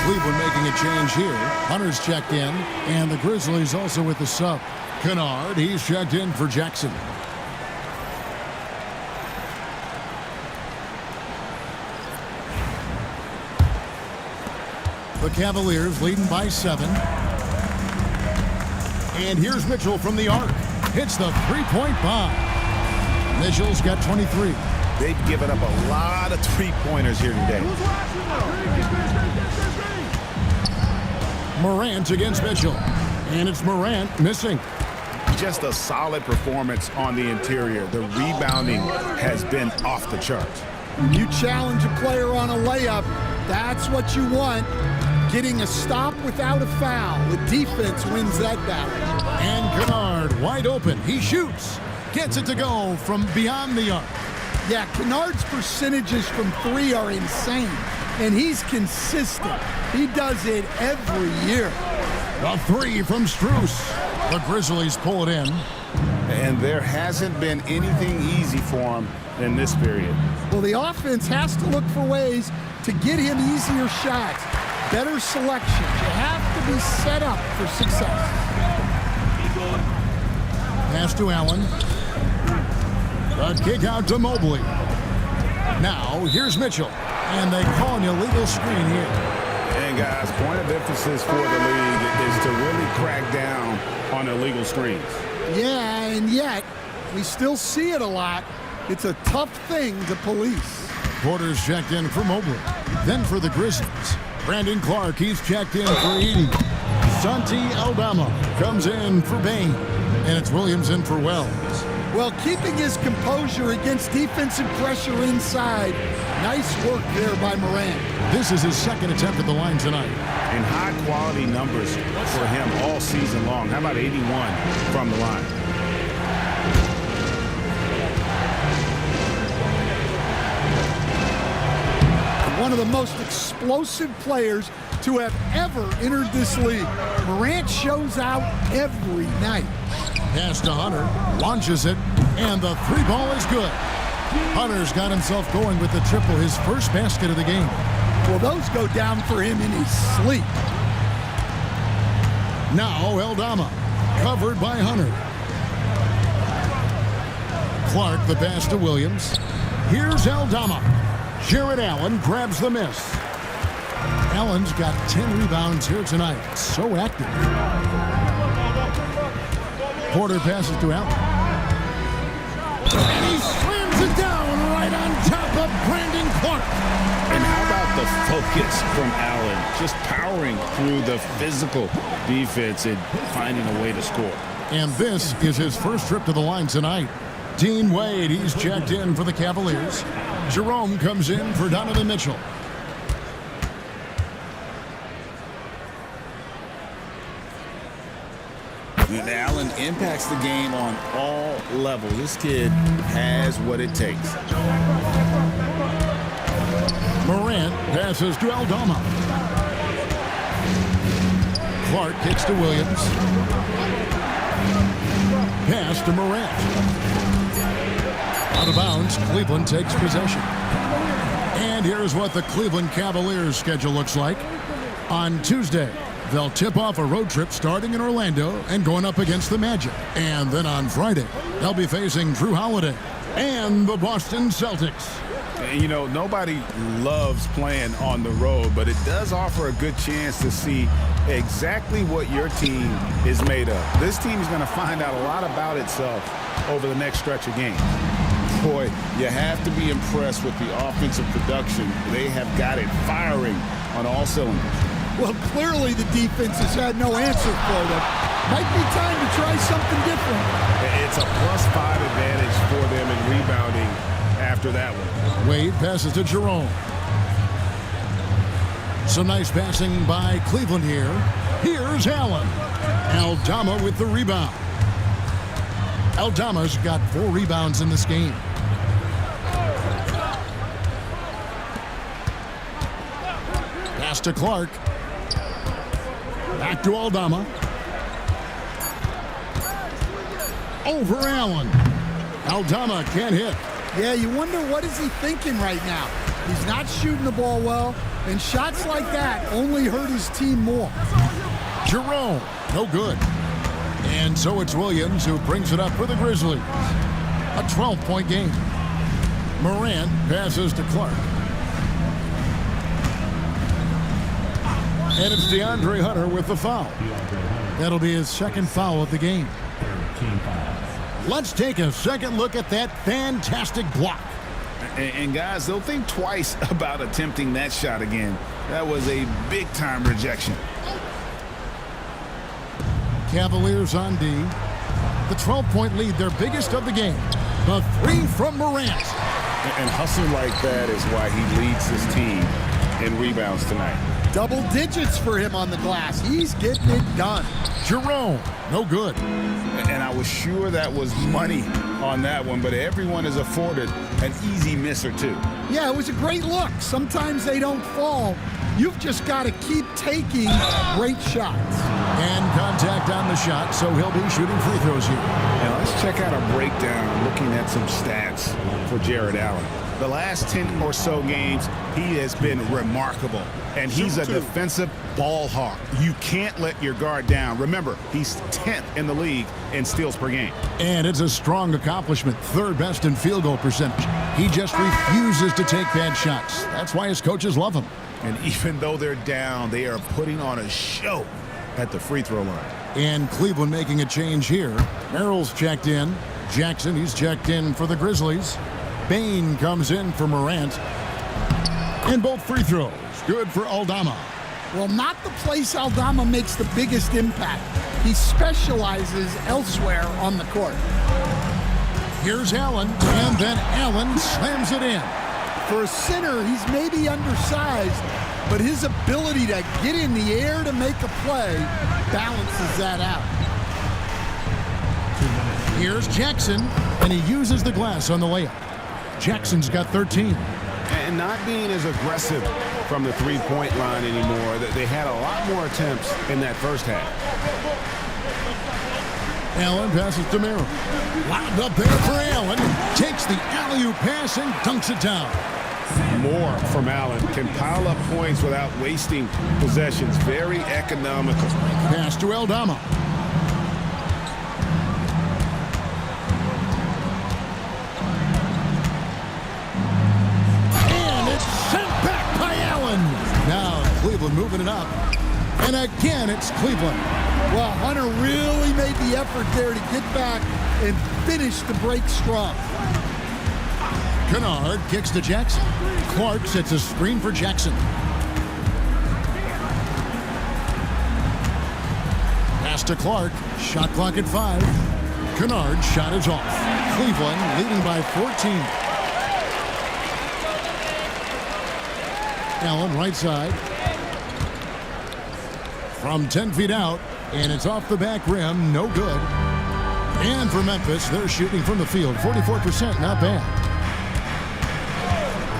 Cleveland making a change here. Hunter's checked in, and the Grizzlies also with the sub. Kennard, he's checked in for Jackson. The Cavaliers leading by 7. And here's Mitchell from the arc. Hits the three-point bomb. Mitchell's got 23. They've given up a lot of three-pointers here today. Morant against Mitchell. And it's Morant missing. Just a solid performance on the interior. The rebounding has been off the charts. You challenge a player on a layup, that's what you want. Getting a stop without a foul. The defense wins that battle. And Kennard wide open. He shoots. Gets it to go from beyond the arc. Yeah, Kennard's percentages from 3 are insane. And he's consistent. He does it every year. A 3 from Strus. The Grizzlies pull it in. And there hasn't been anything easy for him in this period. Well, the offense has to look for ways to get him easier shots. Better selection. You have to be set up for success. Pass to Allen. A kick out to Mobley. Now, here's Mitchell. And they call an illegal screen here. And guys, point of emphasis for the league is to really crack down on illegal screens. Yeah, and yet we still see it a lot. It's a tough thing to police. Porter's checked in for Mobley. Then for the Grizzlies, Brandon Clark, he's checked in for Edey. Santi Aldama comes in for Bain. And it's Williams in for Wells. Well, keeping his composure against defensive pressure inside. Nice work there by Morant. This is his second attempt at the line tonight. And high-quality numbers for him all season long. How about 81 from the line? One of the most explosive players to have ever entered this league. Morant shows out every night. Pass to Hunter, launches it, and the three ball is good. Hunter's got himself going with the triple, his first basket of the game. Well, those go down for him in his sleep. Now Aldama, covered by Hunter. Clark, the pass to Williams. Here's Aldama. Jared Allen grabs the miss. Allen's got 10 rebounds here tonight. So active. Porter passes to Allen. And he slams it down right on top of Brandon Clark. And how about the focus from Allen? Just powering through the physical defense and finding a way to score. And this is his first trip to the line tonight. Dean Wade, he's checked in for the Cavaliers. Jerome comes in for Donovan Mitchell. And Allen impacts the game on all levels. This kid has what it takes. Morant passes to Aldama. Clark kicks to Williams. Pass to Morant. Out of bounds, Cleveland takes possession. And here's what the Cleveland Cavaliers schedule looks like. On Tuesday, they'll tip off a road trip starting in Orlando and going up against the Magic. And then on Friday, they'll be facing Drew Holiday and the Boston Celtics. You know, nobody loves playing on the road, but it does offer a good chance to see exactly what your team is made of. This team is going to find out a lot about itself over the next stretch of games. Boy, you have to be impressed with the offensive production. They have got it firing on all cylinders. Well, clearly the defense has had no answer for them. Might be time to try something different. It's a +5 advantage for them in rebounding after that one. Wade passes to Jerome. Some nice passing by Cleveland here. Here's Allen. Aldama with the rebound. Aldama's got 4 rebounds in this game. Pass to Clark. Back to Aldama. Over Allen. Aldama can't hit. Yeah, you wonder what is he thinking right now. He's not shooting the ball well, and shots like that only hurt his team more. Jerome, no good. And so it's Williams who brings it up for the Grizzlies. A 12-point game. Morant passes to Clark. And it's DeAndre Hunter with the foul. That'll be his second foul of the game. Let's take a second look at that fantastic block. And guys, they'll think twice about attempting that shot again. That was a big-time rejection. Cavaliers on D. The 12-point lead, their biggest of the game. The 3 from Morant. And hustle like that is why he leads his team in rebounds tonight. Double digits for him on the glass. He's getting it done. Jerome, no good. And I was sure that was money on that one, but everyone is afforded an easy miss or two. Yeah, it was a great look. Sometimes they don't fall. You've just got to keep taking great shots. And contact on the shot, so he'll be shooting free throws here. Now let's check out a breakdown looking at some stats for Jared Allen. The last 10 or so games, he has been remarkable. And he's a defensive ball hawk. You can't let your guard down. Remember, he's 10th in the league in steals per game. And it's a strong accomplishment. Third best in field goal percentage. He just refuses to take bad shots. That's why his coaches love him. And even though they're down, they are putting on a show at the free throw line. And Cleveland making a change here. Merrill's checked in. Jackson, he's checked in for the Grizzlies. Bain comes in for Morant. And both free throws. Good for Aldama. Well, not the place Aldama makes the biggest impact. He specializes elsewhere on the court. Here's Allen, and then Allen slams it in. For a center, he's maybe undersized, but his ability to get in the air to make a play balances that out. Here's Jackson, and he uses the glass on the layup. Jackson's got 13. And not being as aggressive from the three-point line anymore. They had a lot more attempts in that first half. Allen passes to Merrill. Wound up there for Allen. Takes the alley-oop pass and dunks it down. More from Allen. Can pile up points without wasting possessions. Very economical. Pass to Aldama. And it's sent back by Allen. Now Cleveland moving it up. And again, it's Cleveland. Well, Hunter really made the effort there to get back and finish the break strong. Kennard kicks to Jackson. Clark sets a screen for Jackson. Pass to Clark. Shot clock at 5. Kennard shot is off. Cleveland leading by 14. Allen right side. From 10 feet out. And it's off the back rim. No good. And for Memphis, they're shooting from the field. 44%, not bad.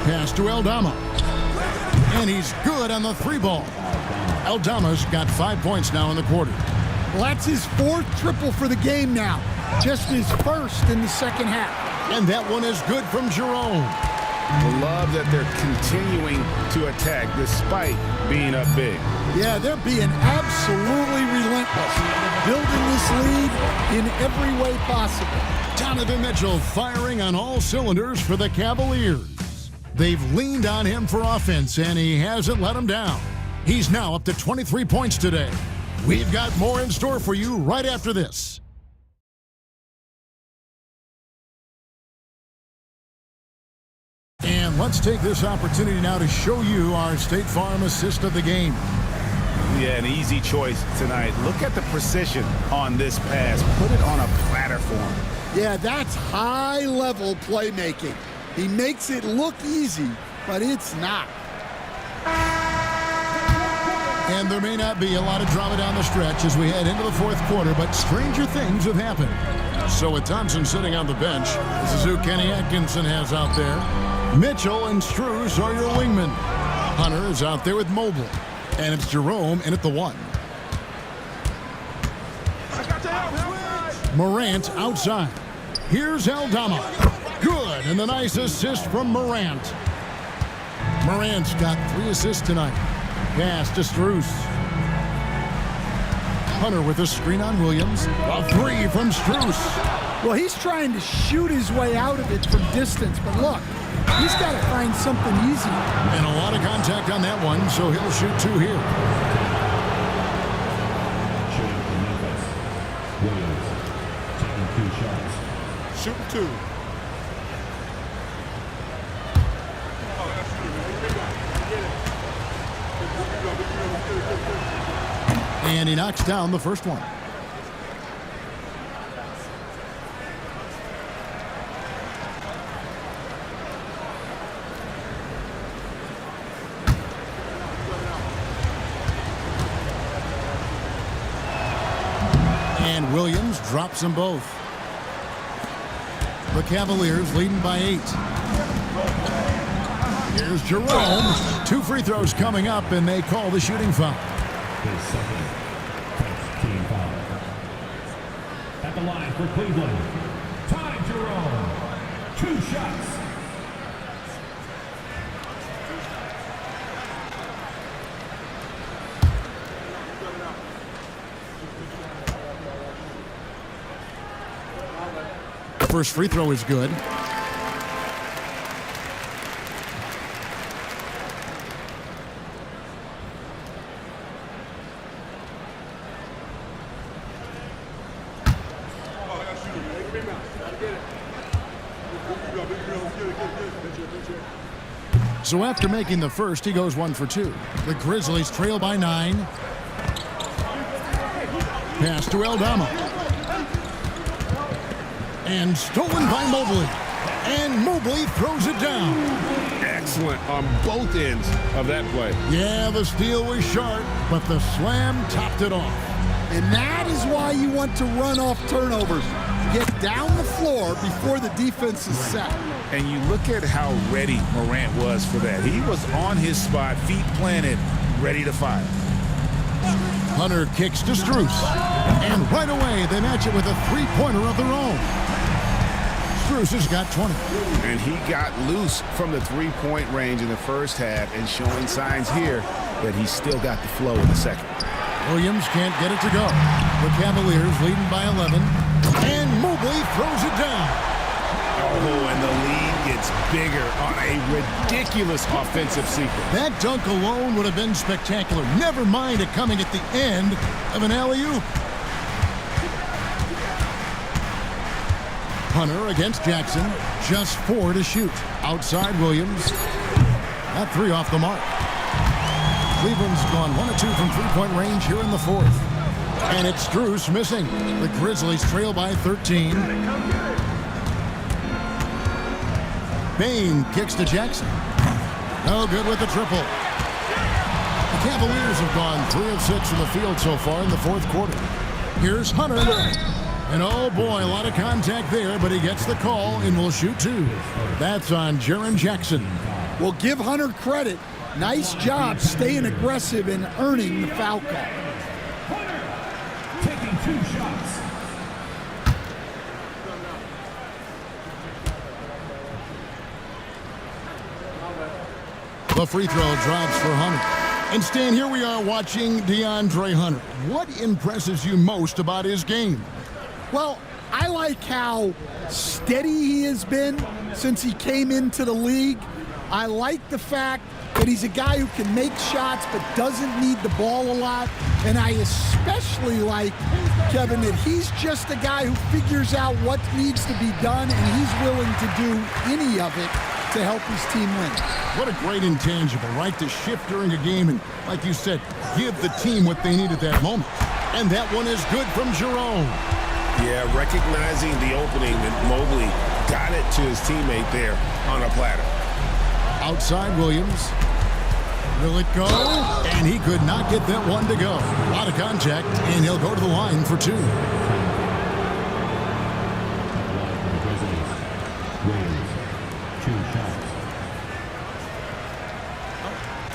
Pass to Aldama. And he's good on the 3 ball. Aldama's got 5 points now in the quarter. Well, that's his 4th triple for the game now. Just his 1st in the second half. And that one is good from Jerome. I love that they're continuing to attack despite being up big. Yeah, they're being absolutely relentless. Building this lead in every way possible. Donovan Mitchell firing on all cylinders for the Cavaliers. They've leaned on him for offense, and he hasn't let them down. He's now up to 23 points today. We've got more in store for you right after this. And let's take this opportunity now to show you our State Farm assist of the game. Yeah, an easy choice tonight. Look at the precision on this pass. Put it on a platter for him. Yeah, that's high-level playmaking. He makes it look easy, but it's not. And there may not be a lot of drama down the stretch as we head into the 4th quarter, but stranger things have happened. So with Thompson sitting on the bench, this is who Kenny Atkinson has out there. Mitchell and Strus are your wingmen. Hunter is out there with Mobley. And it's Jerome in at the 1. Morant outside. Here's Aldama. Good, and the nice assist from Morant. Morant's got 3 assists tonight. Pass to Strus. Hunter with a screen on Williams. A 3 from Strus. Well, he's trying to shoot his way out of it from distance, but look, he's got to find something easy. And a lot of contact on that one, so he'll shoot 2 here. Shooting 2. And he knocks down the first one. And Williams drops them both. The Cavaliers leading by 8. Here's Jerome. 2 free throws coming up, and they call the shooting foul. His second team foul. At the line for Cleveland, Ty Jerome. 2 shots. First free throw is good. So after making the first, he goes 1 for 2. The Grizzlies trail by 9. Pass to Aldama. And stolen by Mobley. And Mobley throws it down. Excellent on both ends of that play. Yeah, the steal was sharp, but the slam topped it off. And that is why you want to run off turnovers. Get down the floor before the defense is set. And you look at how ready Morant was for that. He was on his spot, feet planted, ready to fire. Hunter kicks to Strus. And right away, they match it with a three-pointer of their own. Strus has got 20. And he got loose from the three-point range in the first half and showing signs here that he's still got the flow in the second. Williams can't get it to go. The Cavaliers leading by 11. And Mobley throws it down. Oh, and the lead gets bigger on a ridiculous offensive sequence. That dunk alone would have been spectacular. Never mind it coming at the end of an alley-oop. Hunter against Jackson. Just 4 to shoot. Outside Williams. That 3 off the mark. Cleveland's gone 1 of 2 from three-point range here in the fourth. And it's Strus missing. The Grizzlies trail by 13. Bain kicks to Jackson. No good with the triple. The Cavaliers have gone 3 of 6 from the field so far in the fourth quarter. Here's Hunter. And oh boy, a lot of contact there, but he gets the call and will shoot 2. That's on Jaren Jackson. Well, give Hunter credit. Nice job staying aggressive and earning the foul call. Taking 2 shots. The free throw drops for Hunter. And Stan, here we are watching DeAndre Hunter. What impresses you most about his game? Well, I like how steady he has been since he came into the league. I like the fact that he's a guy who can make shots but doesn't need the ball a lot. And I especially like, Kevin, that he's just a guy who figures out what needs to be done, and he's willing to do any of it to help his team win. What a great intangible, right? To shift during a game and, like you said, give the team what they need at that moment. And that one is good from Jerome. Yeah, recognizing the opening, and Mobley got it to his teammate there on a platter. Outside Williams. Will it go? And he could not get that one to go. A lot of contact, and he'll go to the line for 2.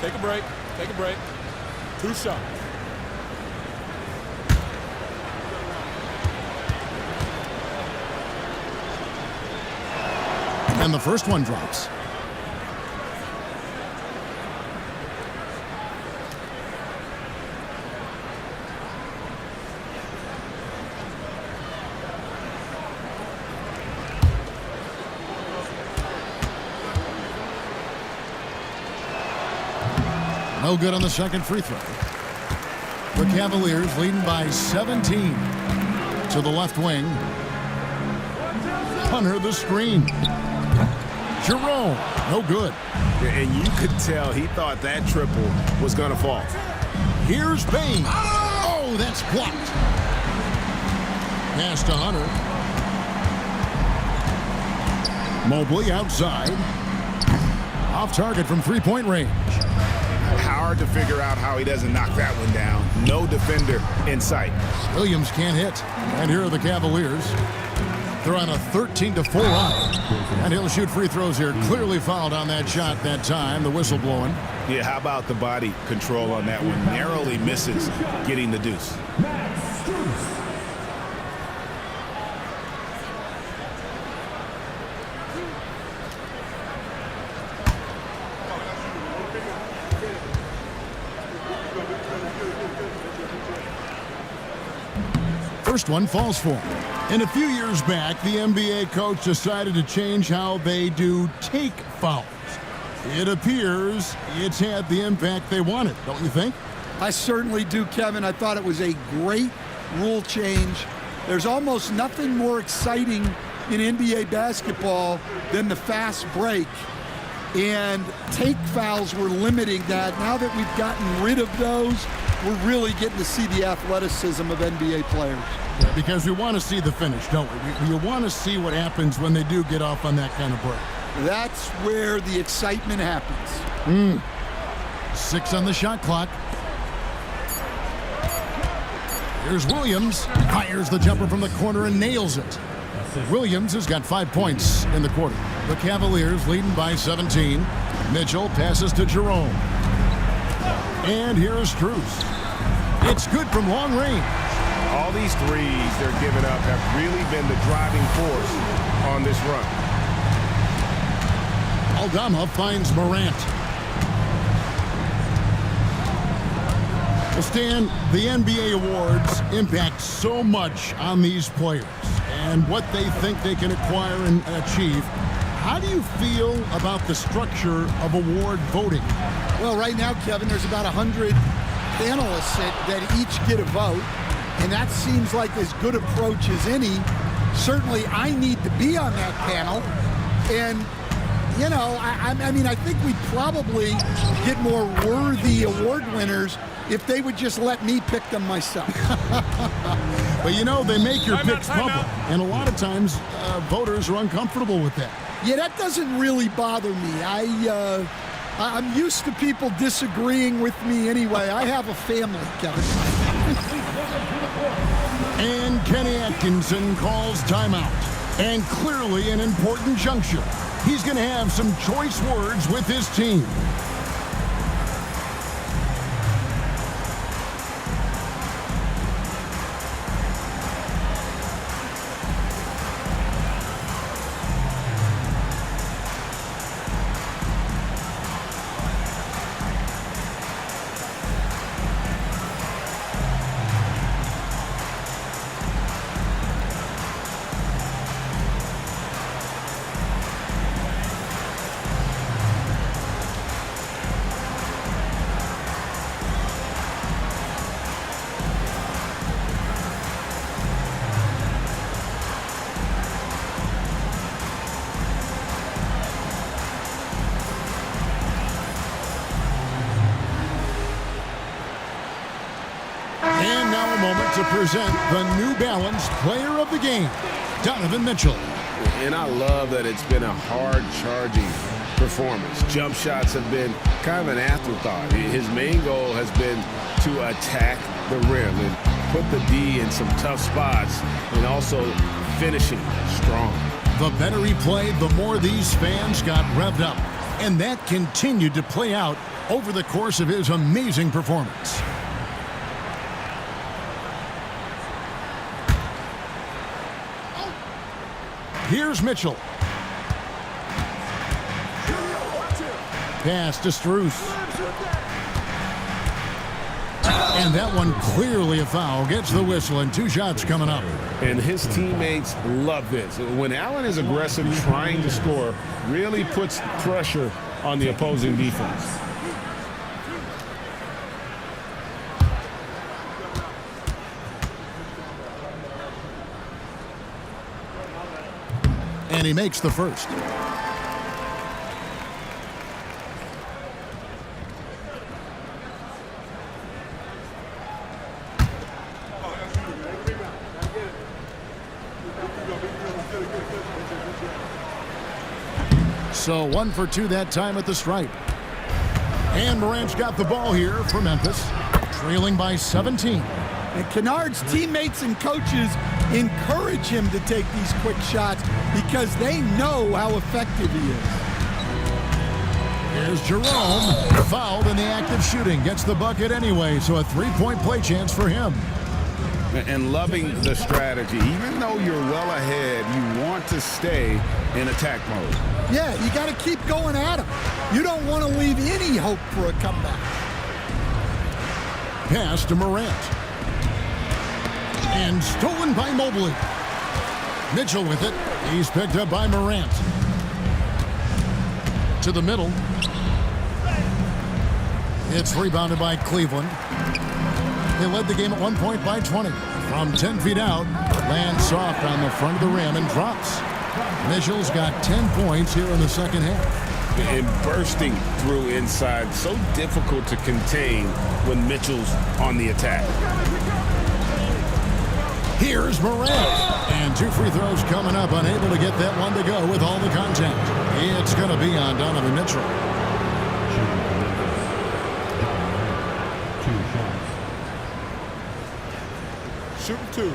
Take a break. Take a break. 2 shots. And the first one drops. No good on the second free throw. The Cavaliers leading by 17 to the left wing. Hunter the screen. Jerome, no good. And you could tell he thought that triple was going to fall. Here's Bain. Oh, that's blocked. Pass to Hunter. Mobley outside. Off target from three-point range. Hard to figure out how he doesn't knock that one down. No defender in sight. Williams can't hit. And here are the Cavaliers. They're on a 13-4 run. And he'll shoot free throws here. Clearly fouled on that shot that time. The whistle blowing. Yeah, how about the body control on that one? Narrowly misses getting the deuce. First one falls for him. And a few years back, the NBA coach decided to change how they do take fouls. It appears it's had the impact they wanted, don't you think? I certainly do, Kevin. I thought it was a great rule change. There's almost nothing more exciting in NBA basketball than the fast break. And take fouls were limiting that. Now that we've gotten rid of those, we're really getting to see the athleticism of NBA players. Yeah, because we want to see the finish, don't we? We want to see what happens when they do get off on that kind of break. That's where the excitement happens. 6 on the shot clock. Here's Williams. Fires the jumper from the corner and nails it. Williams has got 5 points in the quarter. The Cavaliers leading by 17. Mitchell passes to Jerome. And here's Strus. It's good from long range. All these threes they're giving up have really been the driving force on this run. Aldama finds Morant. Well, Stan, the NBA awards impact so much on these players and what they think they can acquire and achieve. How do you feel about the structure of award voting? Well, right now, Kevin, there's about 100 panelists that each get a vote, and that seems like as good approach as any. Certainly, I need to be on that panel, and you know, I mean, I think we'd probably get more worthy award winners if they would just let me pick them myself. But you know, they make your picks public, and a lot of times voters are uncomfortable with that. Yeah, that doesn't really bother me. I'm used to people disagreeing with me anyway. I have a family, Kevin. And Kenny Atkinson calls timeout. And clearly an important juncture. He's going to have some choice words with his team. And now a moment to present the New Balance Player of the Game, Donovan Mitchell. And I love that it's been a hard-charging performance. Jump shots have been kind of an afterthought. His main goal has been to attack the rim and put the D in some tough spots and also finishing strong. The better he played, the more these fans got revved up. And that continued to play out over the course of his amazing performance. Here's Mitchell. Pass to Strus. And that one clearly a foul. Gets the whistle and 2 shots coming up. And his teammates love this. When Allen is aggressive trying to score, really puts pressure on the opposing defense. And he makes the first. So 1 for 2 that time at the stripe. And Morant's got the ball here for Memphis, trailing by 17. And Kennard's teammates and coaches encourage him to take these quick shots because they know how effective he is. Here's Jerome, fouled in the act of shooting. Gets the bucket anyway, so a 3-point play chance for him. And loving the strategy. Even though you're well ahead, you want to stay in attack mode. Yeah, you got to keep going at him. You don't want to leave any hope for a comeback. Pass to Morant. And stolen by Mobley. Mitchell with it. He's picked up by Morant. To the middle. It's rebounded by Cleveland. They led the game at 1 point by 20. From 10 feet out, lands soft on the front of the rim and drops. Mitchell's got 10 points here in the second half. And bursting through inside, so difficult to contain when Mitchell's on the attack. Here's Morant. And 2 free throws coming up, unable to get that one to go with all the contact. It's going to be on Donovan Mitchell. 2 shots. Shoot 2.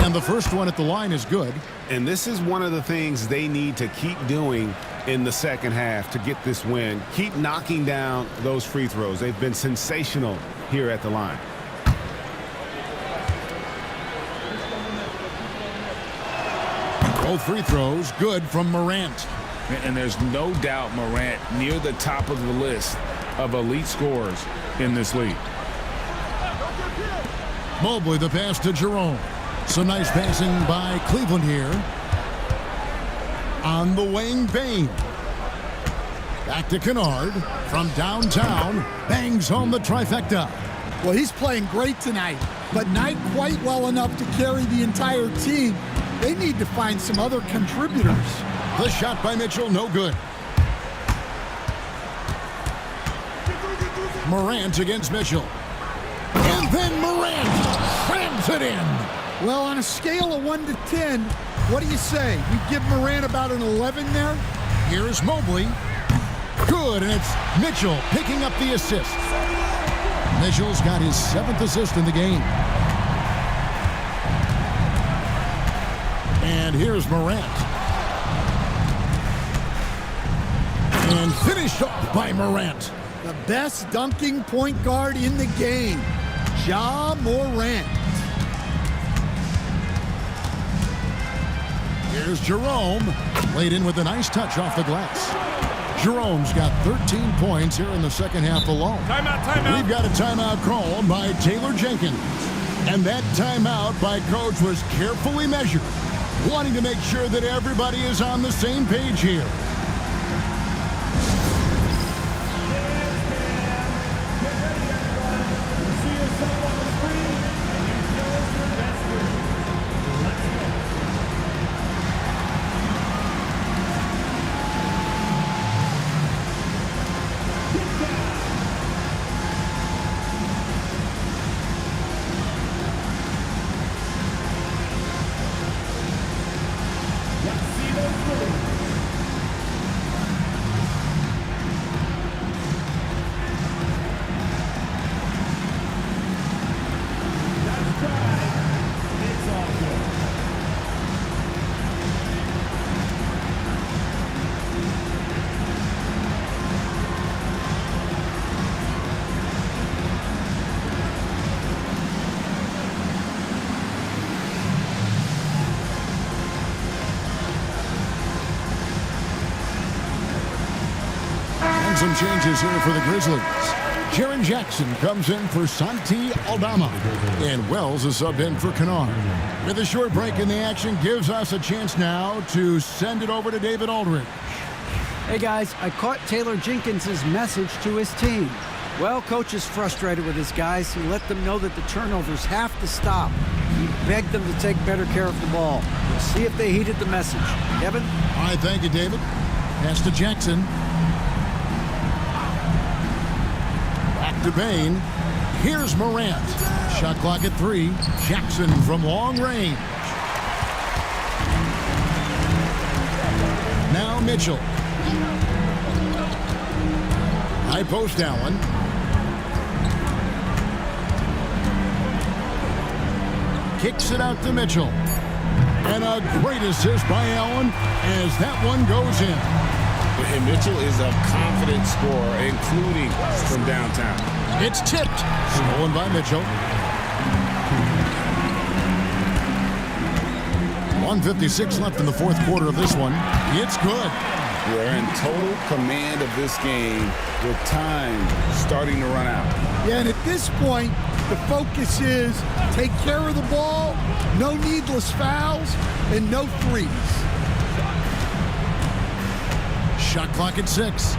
And the first one at the line is good. And this is one of the things they need to keep doing in the second half to get this win. Keep knocking down those free throws. They've been sensational here at the line. Both free throws good from Morant. And there's no doubt Morant near the top of the list of elite scorers in this league. Mobley the pass to Jerome. Some nice passing by Cleveland here. On the wing, Bain. Back to Kennard. From downtown, bangs home the trifecta. Well, he's playing great tonight, but not quite well enough to carry the entire team. They need to find some other contributors. The shot by Mitchell, no good. Morant against Mitchell. And then Morant slams it in. Well, on a scale of 1 to 10, what do you say? You give Morant about an 11 there? Here's Mobley. Good, and it's Mitchell picking up the assist. Mitchell's got his 7th assist in the game. And here's Morant. And finished off by Morant. The best dunking point guard in the game, Ja Morant. Here's Jerome. Laid in with a nice touch off the glass. Jerome's got 13 points here in the second half alone. Timeout. We've got a timeout called by Taylor Jenkins. And that timeout by Coach was carefully measured, wanting to make sure that everybody is on the same page here. Some changes here for the Grizzlies. Jaren Jackson comes in for Santi Aldama. And Wells is subbed in for Kennard. With a short break in the action, gives us a chance now to send it over to David Aldridge. Hey guys, I caught Taylor Jenkins' message to his team. Well, coach is frustrated with his guys. He let them know that the turnovers have to stop. He begged them to take better care of the ball. We'll see if they heeded the message. Kevin? All right, thank you, David. Pass to Jackson. Back to Bain. Here's Morant. Shot clock at 3. Jackson from long range. Now Mitchell. High post Allen. Kicks it out to Mitchell. And a great assist by Allen as that one goes in. And Mitchell is a confident scorer, including from downtown. It's tipped. Stolen by Mitchell. 1:56 left in the fourth quarter of this one. It's good. We're in total command of this game with time starting to run out. Yeah, and at this point, the focus is take care of the ball, no needless fouls, and no threes. Shot clock at 6.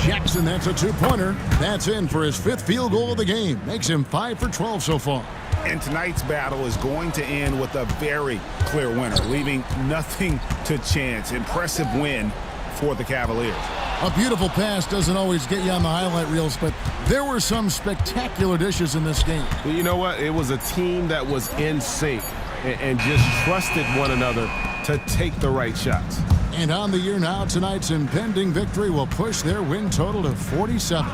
Jackson, that's a two-pointer. That's in for his 5th field goal of the game. Makes him 5 for 12 so far. And tonight's battle is going to end with a very clear winner, leaving nothing to chance. Impressive win for the Cavaliers. A beautiful pass doesn't always get you on the highlight reels, but there were some spectacular dishes in this game. Well, you know what? It was a team that was in sync and just trusted one another to take the right shots. And on the year now, tonight's impending victory will push their win total to 47.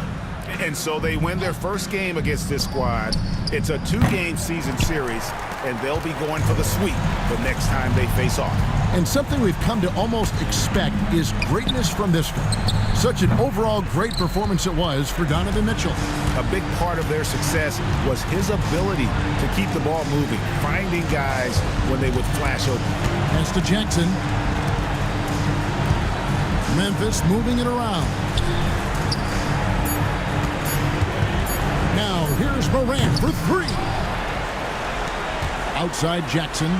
And so they win their first game against this squad. It's a 2-game season series, and they'll be going for the sweep the next time they face off. And something we've come to almost expect is greatness from this guy. Such an overall great performance it was for Donovan Mitchell. A big part of their success was his ability to keep the ball moving, finding guys when they would flash open. Pass to Jackson. Memphis moving it around. Now here's Morant for 3. Outside Jackson.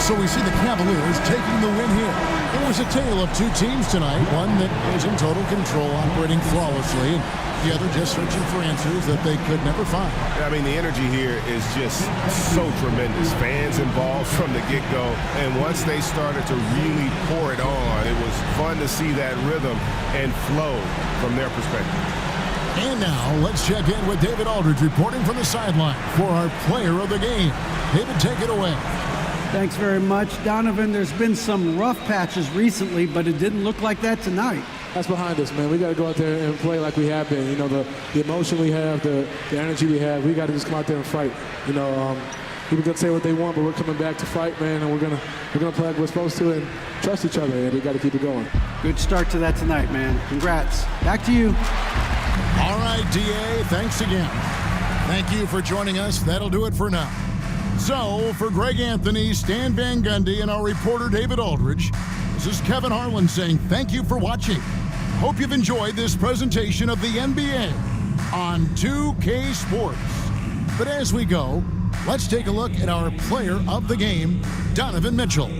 So we see the Cavaliers taking the win here. It was a tale of 2 teams tonight. One that was in total control, operating flawlessly, and the other just searching for answers that they could never find. I mean, the energy here is just so tremendous. Fans involved from the get-go, and once they started to really pour it on, it was fun to see that rhythm and flow from their perspective. And now, let's check in with David Aldridge reporting from the sideline for our player of the game. David, take it away. Thanks very much, Donovan. There's been some rough patches recently, but it didn't look like that tonight. That's behind us, man. We got to go out there and play like we have been. You know, the emotion we have, the energy we have, we got to just come out there and fight. You know, people can say what they want, but we're coming back to fight, man, and we're gonna play like we're supposed to and trust each other, and we got to keep it going. Good start to that tonight, man. Congrats. Back to you. All right, DA, thanks again. Thank you for joining us. That'll do it for now. So, for Greg Anthony, Stan Van Gundy, and our reporter David Aldridge, this is Kevin Harlan saying thank you for watching. Hope you've enjoyed this presentation of the NBA on 2K Sports. But as we go, let's take a look at our player of the game, Donovan Mitchell.